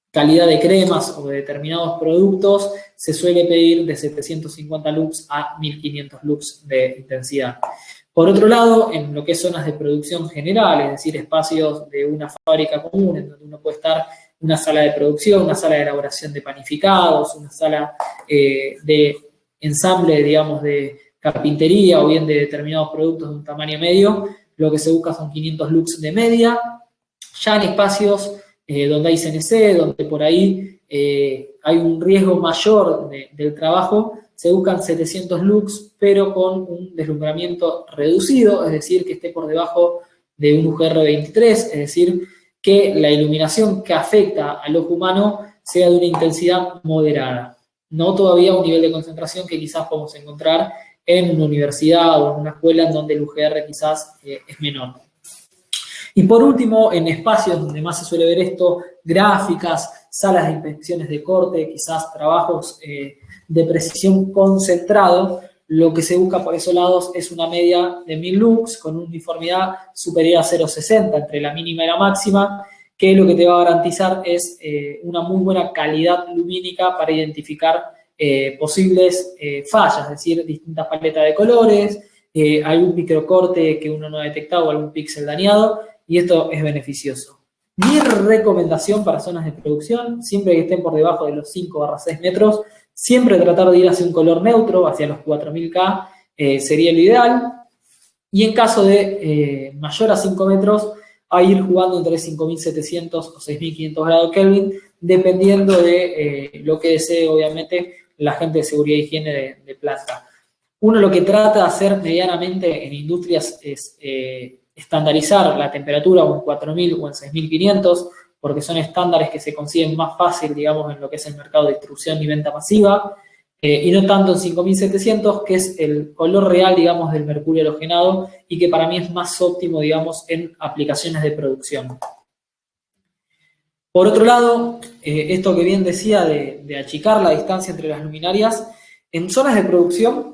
calidad de cremas o de determinados productos, se suele pedir de 750 lux a 1500 lux de intensidad. Por otro lado, en lo que es zonas de producción general, es decir, espacios de una fábrica común, en donde uno puede estar una sala de producción, una sala de elaboración de panificados, una sala de ensamble, digamos, de carpintería o bien de determinados productos de un tamaño medio, lo que se busca son 500 lux de media. Ya en espacios donde hay CNC, donde por ahí hay un riesgo mayor del trabajo, se buscan 700 lux, pero con un deslumbramiento reducido, es decir, que esté por debajo de un UGR23, es decir, que la iluminación que afecta al ojo humano sea de una intensidad moderada. No todavía un nivel de concentración que quizás podemos encontrar en una universidad o en una escuela en donde el UGR quizás es menor. Y por último, en espacios donde más se suele ver esto, gráficas, salas de inspecciones de corte, quizás trabajos de precisión concentrado, lo que se busca por esos lados es una media de 1000 lux con una uniformidad superior a 0,60 entre la mínima y la máxima, que lo que te va a garantizar es una muy buena calidad lumínica para identificar posibles fallas, es decir, distintas paletas de colores, algún microcorte que uno no ha detectado, algún píxel dañado, y esto es beneficioso. Mi recomendación para zonas de producción, siempre que estén por debajo de los 5/6 metros, siempre tratar de ir hacia un color neutro, hacia los 4000K, sería lo ideal. Y en caso de mayor a 5 metros, a ir jugando entre 5700 o 6500 grados Kelvin, dependiendo de lo que desee, obviamente, la gente de seguridad e higiene de planta. Uno lo que trata de hacer medianamente en industrias es estandarizar la temperatura o en 4000 o en 6500, porque son estándares que se consiguen más fácil, digamos, en lo que es el mercado de distribución y venta masiva, y no tanto en 5700, que es el color real, digamos, del mercurio halogenado y que para mí es más óptimo, digamos, en aplicaciones de producción. Por otro lado, esto que bien decía de achicar la distancia entre las luminarias, en zonas de producción,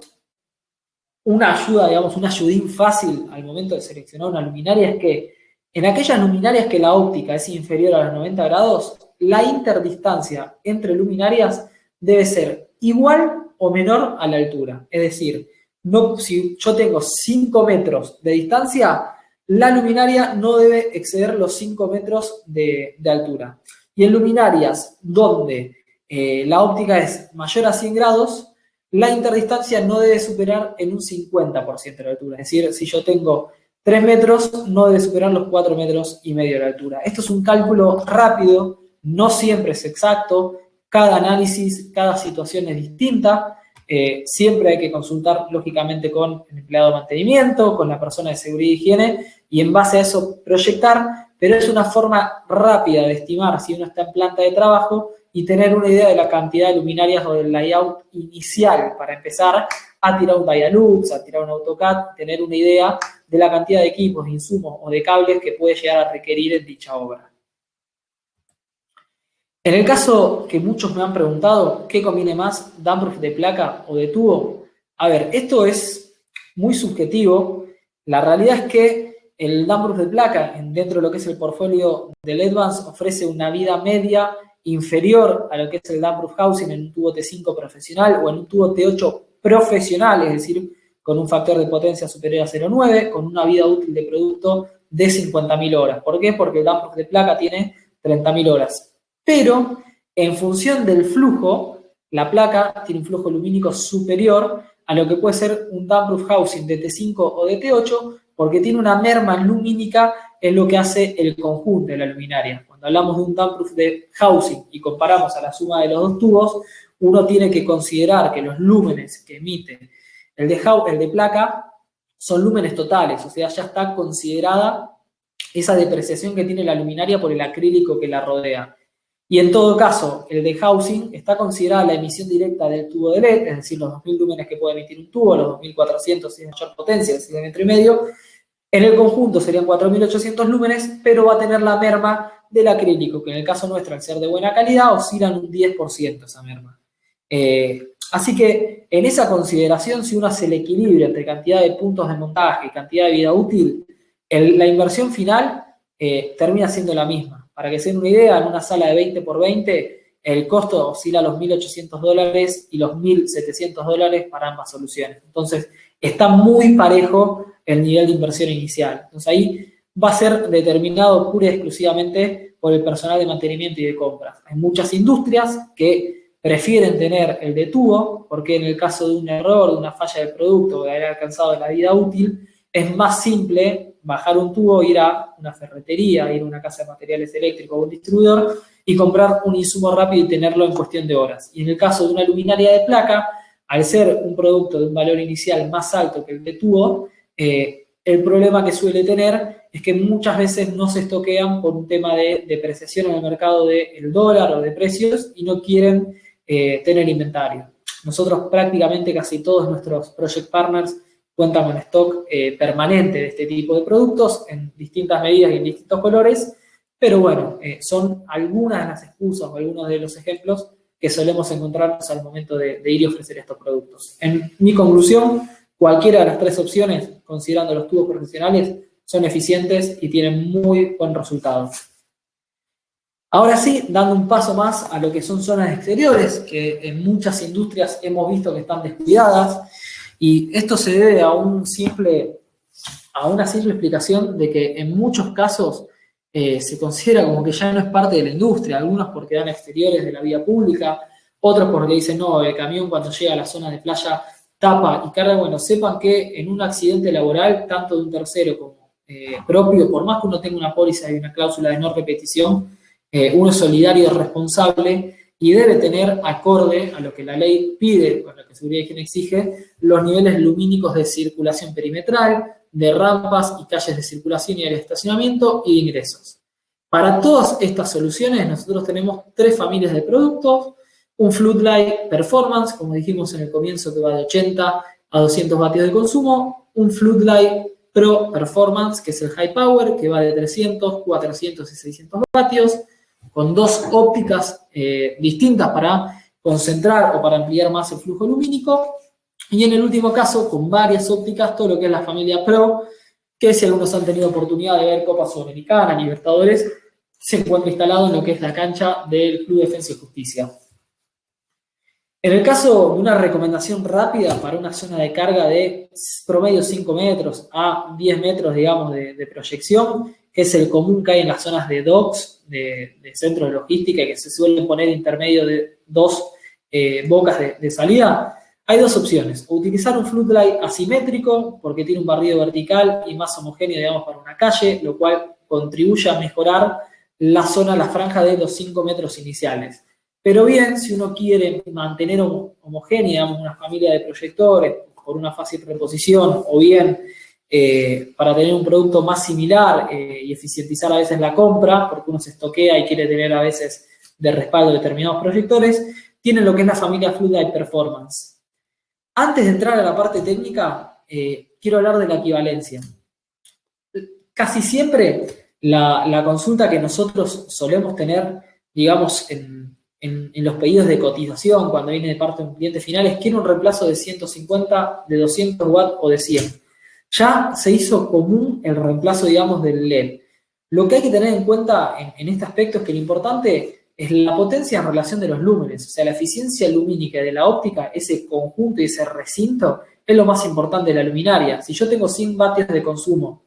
una ayuda, digamos, un ayudín fácil al momento de seleccionar una luminaria es que en aquellas luminarias que la óptica es inferior a los 90 grados, la interdistancia entre luminarias debe ser igual o menor a la altura. Es decir, no, si yo tengo 5 metros de distancia, la luminaria no debe exceder los 5 metros de altura. Y en luminarias donde la óptica es mayor a 100 grados, la interdistancia no debe superar en un 50% de la altura. Es decir, si yo tengo 3 metros, no debe superar los 4,5 metros de la altura. Esto es un cálculo rápido, no siempre es exacto, cada análisis, cada situación es distinta, siempre hay que consultar lógicamente con el empleado de mantenimiento, con la persona de seguridad y higiene, y en base a eso proyectar, pero es una forma rápida de estimar si uno está en planta de trabajo y tener una idea de la cantidad de luminarias o del layout inicial para empezar a tirar un Dialux, a tirar un AutoCAD, tener una idea de la cantidad de equipos, de insumos o de cables que puede llegar a requerir en dicha obra. En el caso que muchos me han preguntado, ¿qué conviene más, damproof de placa o de tubo? A ver, esto es muy subjetivo. La realidad es que el damproof de placa, dentro de lo que es el portfolio del Edvance, ofrece una vida media inferior a lo que es el damproof housing en un tubo T5 profesional o en un tubo T8 profesional, es decir, con un factor de potencia superior a 0,9, con una vida útil de producto de 50.000 horas. ¿Por qué? Porque el damproof de placa tiene 30.000 horas. Pero en función del flujo, la placa tiene un flujo lumínico superior a lo que puede ser un damproof housing de T5 o de T8, porque tiene una merma lumínica en lo que hace el conjunto de la luminaria. Cuando hablamos de un damproof de housing y comparamos a la suma de los dos tubos, uno tiene que considerar que los lúmenes que emite el de placa son lúmenes totales, o sea, ya está considerada esa depreciación que tiene la luminaria por el acrílico que la rodea. Y en todo caso, el de housing está considerada la emisión directa del tubo de LED, es decir, los 2000 lúmenes que puede emitir un tubo, los 2400 si es mayor potencia, es decir, de metro y medio. En el conjunto serían 4800 lúmenes, pero va a tener la merma del acrílico, que en el caso nuestro, al ser de buena calidad, oscilan un 10% esa merma. Así que en esa consideración, si uno hace el equilibrio entre cantidad de puntos de montaje y cantidad de vida útil, la inversión final termina siendo la misma. Para que se den una idea, en una sala de 20 por 20, el costo oscila a los $1.800 y los $1.700 para ambas soluciones. Entonces, está muy parejo el nivel de inversión inicial. Entonces, ahí va a ser determinado pura y exclusivamente por el personal de mantenimiento y de compras. Hay muchas industrias que prefieren tener el de tubo, porque en el caso de un error, de una falla del producto, de haber alcanzado la vida útil, es más simple bajar un tubo, ir a una ferretería, ir a una casa de materiales eléctricos o un distribuidor y comprar un insumo rápido y tenerlo en cuestión de horas. Y en el caso de una luminaria de placa, al ser un producto de un valor inicial más alto que el de tubo, el problema que suele tener es que muchas veces no se estoquean por un tema de depreciación en el mercado del dólar o de precios y no quieren tener inventario. Nosotros prácticamente casi todos nuestros project partners cuentan con stock permanente de este tipo de productos en distintas medidas y en distintos colores, pero bueno, son algunas de las excusas o algunos de los ejemplos que solemos encontrarnos al momento de ir y ofrecer estos productos. En mi conclusión, cualquiera de las tres opciones, considerando los tubos profesionales, son eficientes y tienen muy buen resultado. Ahora sí, dando un paso más a lo que son zonas exteriores, que en muchas industrias hemos visto que están descuidadas, y esto se debe a una simple explicación de que en muchos casos se considera como que ya no es parte de la industria, algunos porque dan exteriores de la vía pública, otros porque dicen, no, el camión cuando llega a la zona de playa tapa y carga. Bueno, sepan que en un accidente laboral, tanto de un tercero como propio, por más que uno tenga una póliza y una cláusula de no repetición, uno es solidario y responsable y debe tener, acorde a lo que la ley pide, con lo que Seguridad y Higiene exige, los niveles lumínicos de circulación perimetral, de rampas y calles de circulación y áreas de estacionamiento y de ingresos. Para todas estas soluciones nosotros tenemos tres familias de productos: un Floodlight Performance, como dijimos en el comienzo, que va de 80 a 200 vatios de consumo; un Floodlight Pro Performance, que es el High Power, que va de 300, 400 y 600 vatios, con dos ópticas distintas para concentrar o para ampliar más el flujo lumínico. Y en el último caso, con varias ópticas, todo lo que es la familia Pro, que si algunos han tenido oportunidad de ver Copa Sudamericana, Libertadores, se encuentra instalado en lo que es la cancha del Club Defensa y Justicia. En el caso de una recomendación rápida para una zona de carga de promedio 5 metros a 10 metros, digamos, de proyección, que es el común que hay en las zonas de docks, de centros de logística, que se suelen poner intermedio de dos bocas de salida, hay dos opciones: o utilizar un floodlight asimétrico, porque tiene un barrido vertical y más homogéneo, digamos, para una calle, lo cual contribuye a mejorar la zona, la franja de los 5 metros iniciales. Pero bien, si uno quiere mantener homogénea, digamos, una familia de proyectores por una fácil reposición, o bien para tener un producto más similar y eficientizar a veces la compra, porque uno se estoquea y quiere tener a veces de respaldo determinados proyectores, tienen lo que es la familia Floodlight Performance. Antes de entrar a la parte técnica, quiero hablar de la equivalencia. Casi siempre la consulta que nosotros solemos tener, digamos, en los pedidos de cotización, cuando viene de parte de un cliente final, es: quiero un reemplazo de 150, de 200 watts o de 100. Ya se hizo común el reemplazo, digamos, del LED. Lo que hay que tener en cuenta en este aspecto es que lo importante es la potencia en relación de los lúmenes, o sea, la eficiencia lumínica de la óptica, ese conjunto y ese recinto, es lo más importante de la luminaria. Si yo tengo 100 vatios de consumo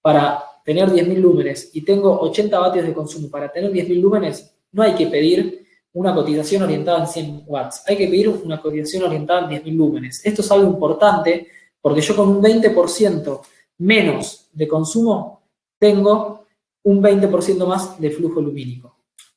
para tener 10.000 lúmenes y tengo 80 vatios de consumo para tener 10.000 lúmenes, no hay que pedir una cotización orientada en 100 watts, hay que pedir una cotización orientada en 10.000 lúmenes. Esto es algo importante porque yo con un 20% menos de consumo tengo un 20% más de flujo lumínico.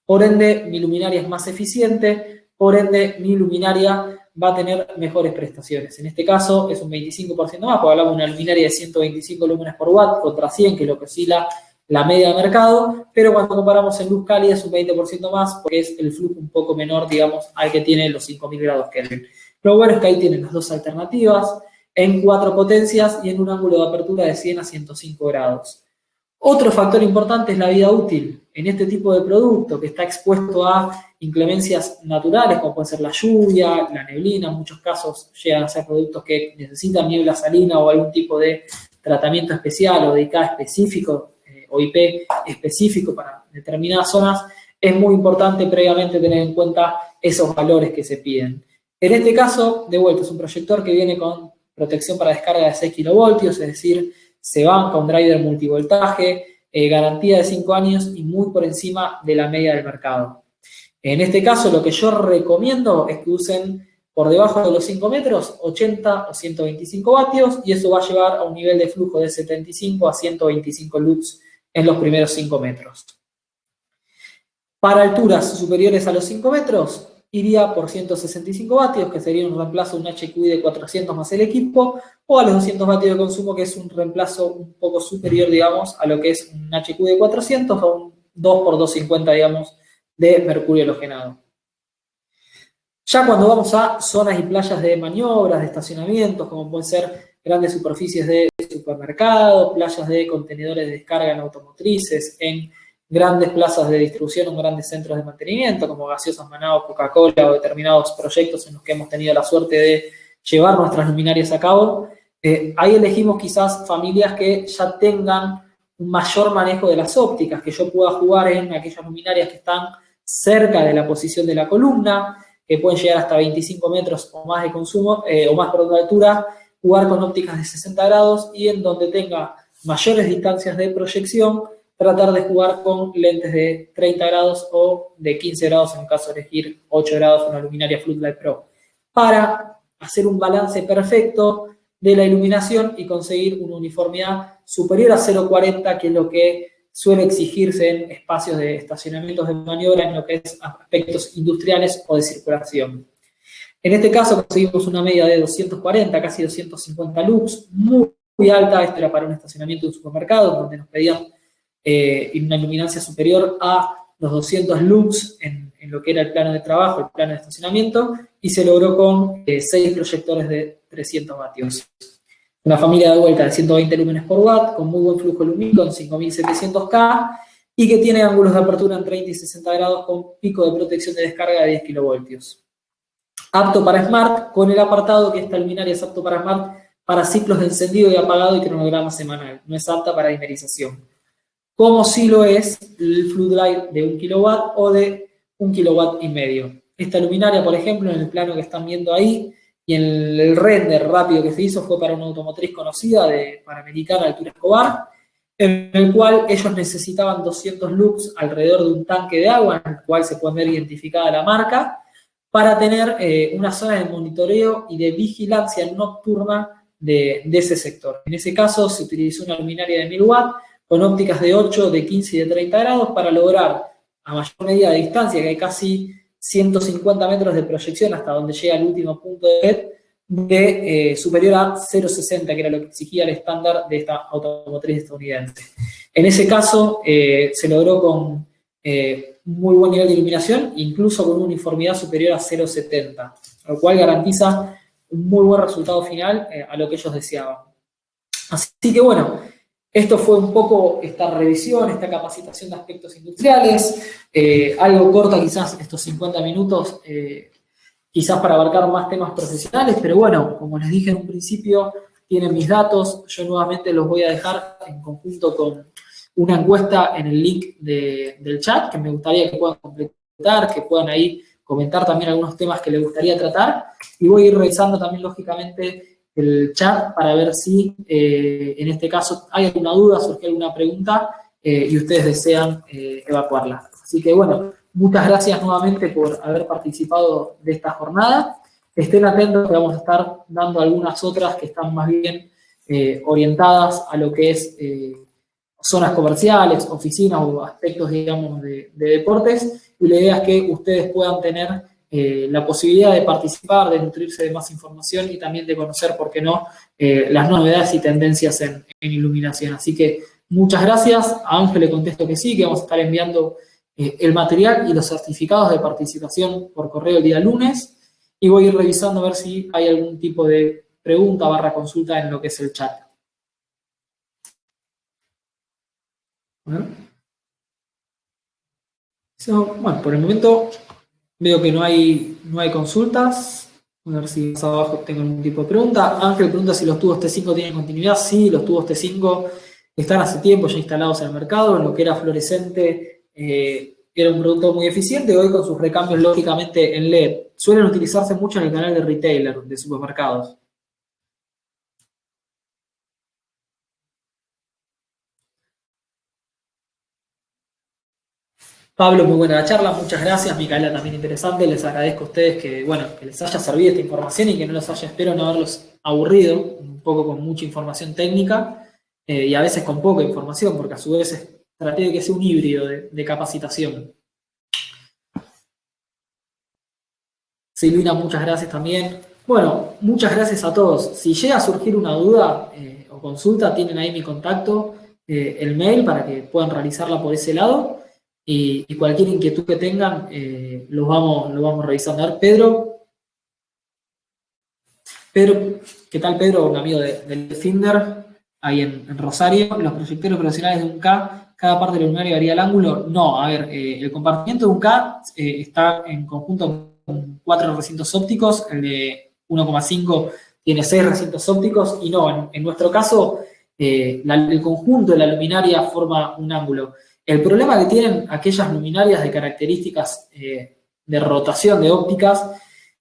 Por ende, mi luminaria es más eficiente, por ende, mi luminaria va a tener mejores prestaciones. En este caso, es un 25% más, porque hablamos de una luminaria de 125 lúmenes por watt contra 100, que es lo que oscila la media de mercado, pero cuando comparamos en luz cálida es un 20% más, porque es el flujo un poco menor, digamos, al que tiene los 5.000 grados Kelvin. Lo bueno es que ahí tienen las dos alternativas, en 4 potencias y en un ángulo de apertura de 100 a 105 grados. Otro factor importante es la vida útil. En este tipo de producto que está expuesto a inclemencias naturales, como puede ser la lluvia, la neblina, en muchos casos llegan a ser productos que necesitan niebla salina o algún tipo de tratamiento especial o de IK específico o IP específico para determinadas zonas, es muy importante previamente tener en cuenta esos valores que se piden. En este caso, de vuelta, es un proyector que viene con protección para descarga de 6 kilovoltios, es decir, se banca un driver multivoltaje, garantía de 5 años y muy por encima de la media del mercado. En este caso, lo que yo recomiendo es que usen por debajo de los 5 metros, 80 o 125 vatios, y eso va a llevar a un nivel de flujo de 75 a 125 lux en los primeros 5 metros. Para alturas superiores a los 5 metros, iría por 165 vatios, que sería un reemplazo de un HQI de 400 más el equipo, o a los 200 vatios de consumo, que es un reemplazo un poco superior, digamos, a lo que es un HQI de 400 o un 2x250, digamos, de mercurio halogenado. Ya cuando vamos a zonas y playas de maniobras, de estacionamientos, como pueden ser grandes superficies de supermercados, playas de contenedores de descarga en automotrices, en grandes plazas de distribución o grandes centros de mantenimiento, como Gaseosas Manaos, Coca-Cola o determinados proyectos en los que hemos tenido la suerte de llevar nuestras luminarias a cabo. Ahí elegimos quizás familias que ya tengan un mayor manejo de las ópticas, que yo pueda jugar en aquellas luminarias que están cerca de la posición de la columna, que pueden llegar hasta 25 metros o más de consumo, o más por de altura, jugar con ópticas de 60 grados y en donde tenga mayores distancias de proyección, tratar de jugar con lentes de 30 grados o de 15 grados en el caso de elegir 8 grados una luminaria Floodlight Pro, para hacer un balance perfecto de la iluminación y conseguir una uniformidad superior a 0,40, que es lo que suele exigirse en espacios de estacionamientos de maniobra en lo que es aspectos industriales o de circulación. En este caso conseguimos una media de 240, casi 250 lux, muy alta. Esto era para un estacionamiento de un supermercado, donde nos pedían una luminancia superior a los 200 lux en lo que era el plano de trabajo, el plano de estacionamiento, y se logró con 6 proyectores de 300 vatios. Una familia de vuelta de 120 lúmenes por watt, con muy buen flujo lumínico, con 5700K, y que tiene ángulos de apertura en 30 y 60 grados con pico de protección de descarga de 10 kilovoltios. Apto para Smart, con el apartado que esta luminaria es apto para Smart para ciclos de encendido y apagado y cronograma semanal. No es apta para dimerización. Como sí lo es el Floodlight de 1 kW o de 1,5 kW. Esta luminaria, por ejemplo, en el plano que están viendo ahí, y en el render rápido que se hizo fue para una automotriz conocida de Panamericana Altura Escobar, en el cual ellos necesitaban 200 lux alrededor de un tanque de agua, en el cual se puede ver identificada la marca, para tener una zona de monitoreo y de vigilancia nocturna de ese sector. En ese caso se utilizó una luminaria de 1000 watts con ópticas de 8, de 15 y de 30 grados para lograr a mayor medida de distancia, que hay casi 150 metros de proyección hasta donde llega el último punto de LED, de superior a 0,60, que era lo que exigía el estándar de esta automotriz estadounidense. En ese caso se logró con muy buen nivel de iluminación, incluso con una uniformidad superior a 0,70, lo cual garantiza un muy buen resultado final a lo que ellos deseaban. Así que bueno, esto fue un poco esta revisión, esta capacitación de aspectos industriales, algo corta quizás estos 50 minutos, quizás para abarcar más temas profesionales, pero bueno, como les dije en un principio, tienen mis datos, yo nuevamente los voy a dejar en conjunto con una encuesta en el link del chat, que me gustaría que puedan completar, que puedan ahí comentar también algunos temas que les gustaría tratar, y voy a ir revisando también, lógicamente, el chat para ver si en este caso hay alguna duda, surge alguna pregunta y ustedes desean evacuarla. Así que bueno, muchas gracias nuevamente por haber participado de esta jornada. Estén atentos que vamos a estar dando algunas otras que están más bien orientadas a lo que es zonas comerciales, oficinas o aspectos, digamos, de deportes, y la idea es que ustedes puedan tener la posibilidad de participar, de nutrirse de más información y también de conocer, por qué no, las novedades y tendencias en iluminación. Así que muchas gracias. A Ángel le contesto que sí, que vamos a estar enviando el material y los certificados de participación por correo el día lunes, y voy a ir revisando a ver si hay algún tipo de pregunta / consulta en lo que es el chat. Bueno, por el momento veo que no hay consultas. A ver si más abajo tengo algún tipo de pregunta. Ángel pregunta si los tubos T5 tienen continuidad. Sí, los tubos T5 están hace tiempo ya instalados en el mercado. En lo que era fluorescente era un producto muy eficiente. Hoy con sus recambios, lógicamente, en LED. Suelen utilizarse mucho en el canal de retailer, de supermercados. Pablo, muy buena la charla, muchas gracias. Micaela, también interesante. Les agradezco a ustedes que, bueno, que les haya servido esta información y que no los haya, espero no haberlos aburrido, un poco con mucha información técnica y a veces con poca información, porque a su vez traté de que sea un híbrido de capacitación. Silvina, muchas gracias también. Bueno, muchas gracias a todos. Si llega a surgir una duda o consulta, tienen ahí mi contacto, el mail, para que puedan realizarla por ese lado. Y cualquier inquietud que tengan, lo vamos revisando. A ver, Pedro, ¿qué tal, Pedro? Un amigo del Finder, ahí en Rosario. Los proyectores profesionales de 1K cada parte de la luminaria varía el ángulo. No, a ver, el compartimiento de un CAD está en conjunto con 4 recintos ópticos, el de 1,5 tiene 6 recintos ópticos, y no, en nuestro caso, el conjunto de la luminaria forma un ángulo. El problema que tienen aquellas luminarias de características de rotación de ópticas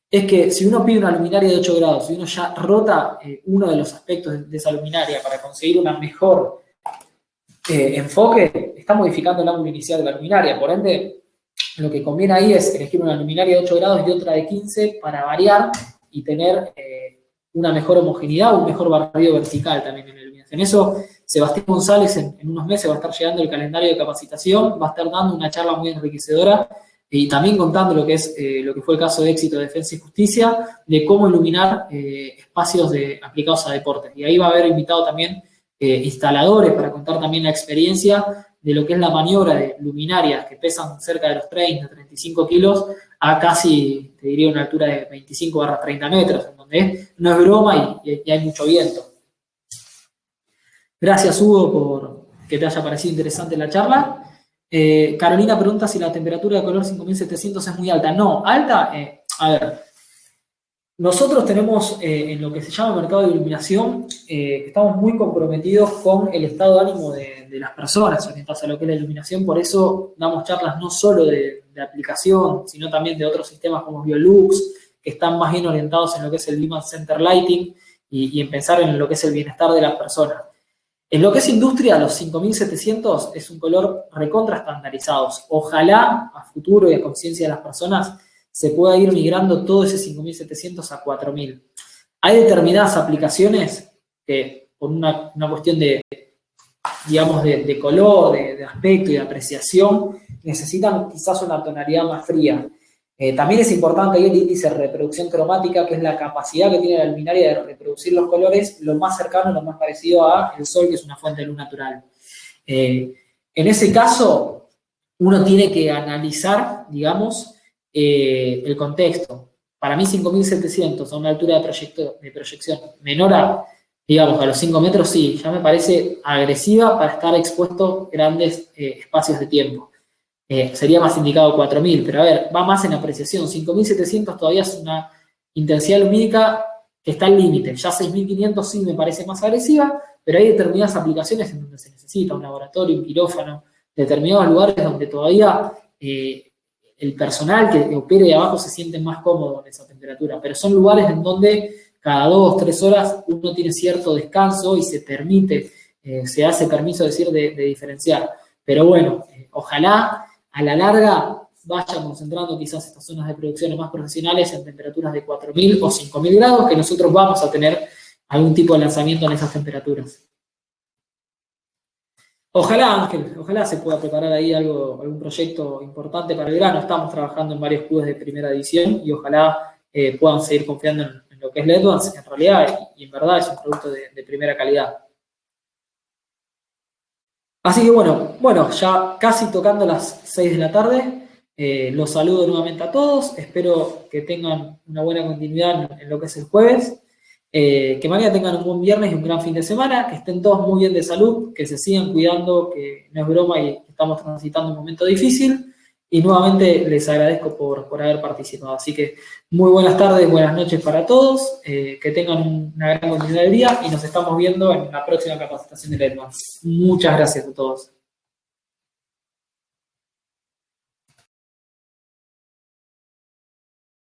es que si uno pide una luminaria de 8 grados y uno ya rota uno de los aspectos de esa luminaria para conseguir una mejor enfoque, está modificando el ángulo inicial de la luminaria. Por ende, lo que conviene ahí es elegir una luminaria de 8 grados y otra de 15 para variar y tener una mejor homogeneidad, un mejor barrido vertical también en la iluminación. Eso, Sebastián González en unos meses va a estar llegando el calendario de capacitación, va a estar dando una charla muy enriquecedora y también contando lo que fue el caso de éxito de Defensa y Justicia, de cómo iluminar espacios aplicados a deportes. Y ahí va a haber invitado también instaladores para contar también la experiencia de lo que es la maniobra de luminarias que pesan cerca de los 30, 35 kilos a casi, te diría, una altura de 25/30 metros, en donde no es broma y hay mucho viento. Gracias, Hugo, por que te haya parecido interesante la charla. Carolina pregunta si la temperatura de color 5700 es muy alta. No, alta, a ver, nosotros tenemos en lo que se llama mercado de iluminación, estamos muy comprometidos con el estado de ánimo de las personas orientadas a lo que es la iluminación, por eso damos charlas no solo de aplicación, sino también de otros sistemas como Biolux, que están más bien orientados en lo que es el Human Center Lighting y en pensar en lo que es el bienestar de las personas. En lo que es industria, los 5700 es un color recontra estandarizados. Ojalá a futuro y a conciencia de las personas se pueda ir migrando todo ese 5700 a 4000. Hay determinadas aplicaciones que por una cuestión de, digamos, de color, de aspecto y de apreciación, necesitan quizás una tonalidad más fría. También es importante ahí el índice de reproducción cromática, que es la capacidad que tiene la luminaria de reproducir los colores lo más cercano, lo más parecido al sol, que es una fuente de luz natural. En ese caso, uno tiene que analizar, digamos, el contexto. Para mí 5700 a una altura de proyección menor a, digamos, a los 5 metros, sí, ya me parece agresiva para estar expuesto grandes espacios de tiempo. Sería más indicado 4000, pero a ver, va más en apreciación. 5700 todavía es una intensidad lumínica que está al límite. Ya 6500 sí me parece más agresiva, pero hay determinadas aplicaciones en donde se necesita un laboratorio, un quirófano, determinados lugares donde todavía el personal que opere de abajo se siente más cómodo en esa temperatura, pero son lugares en donde cada 2 o 3 horas uno tiene cierto descanso y se permite, se hace permiso decir de diferenciar. Pero bueno, ojalá a la larga vaya concentrando quizás estas zonas de producciones más profesionales en temperaturas de 4000 o 5000 grados, que nosotros vamos a tener algún tipo de lanzamiento en esas temperaturas. Ojalá, Ángel, ojalá se pueda preparar ahí algún proyecto importante para el verano. Estamos trabajando en varios clubes de primera división y ojalá puedan seguir confiando en lo que es Ledvance en realidad y en verdad es un producto de primera calidad. Así que bueno, ya casi tocando las 6 de la tarde, los saludo nuevamente a todos, espero que tengan una buena continuidad en lo que es el jueves, que mañana tengan un buen viernes y un gran fin de semana, que estén todos muy bien de salud, que se sigan cuidando, que no es broma y estamos transitando un momento difícil, y nuevamente les agradezco por haber participado. Así que muy buenas tardes, buenas noches para todos, que tengan una gran continuidad del día y nos estamos viendo en la próxima capacitación de Ledvance. Muchas gracias a todos.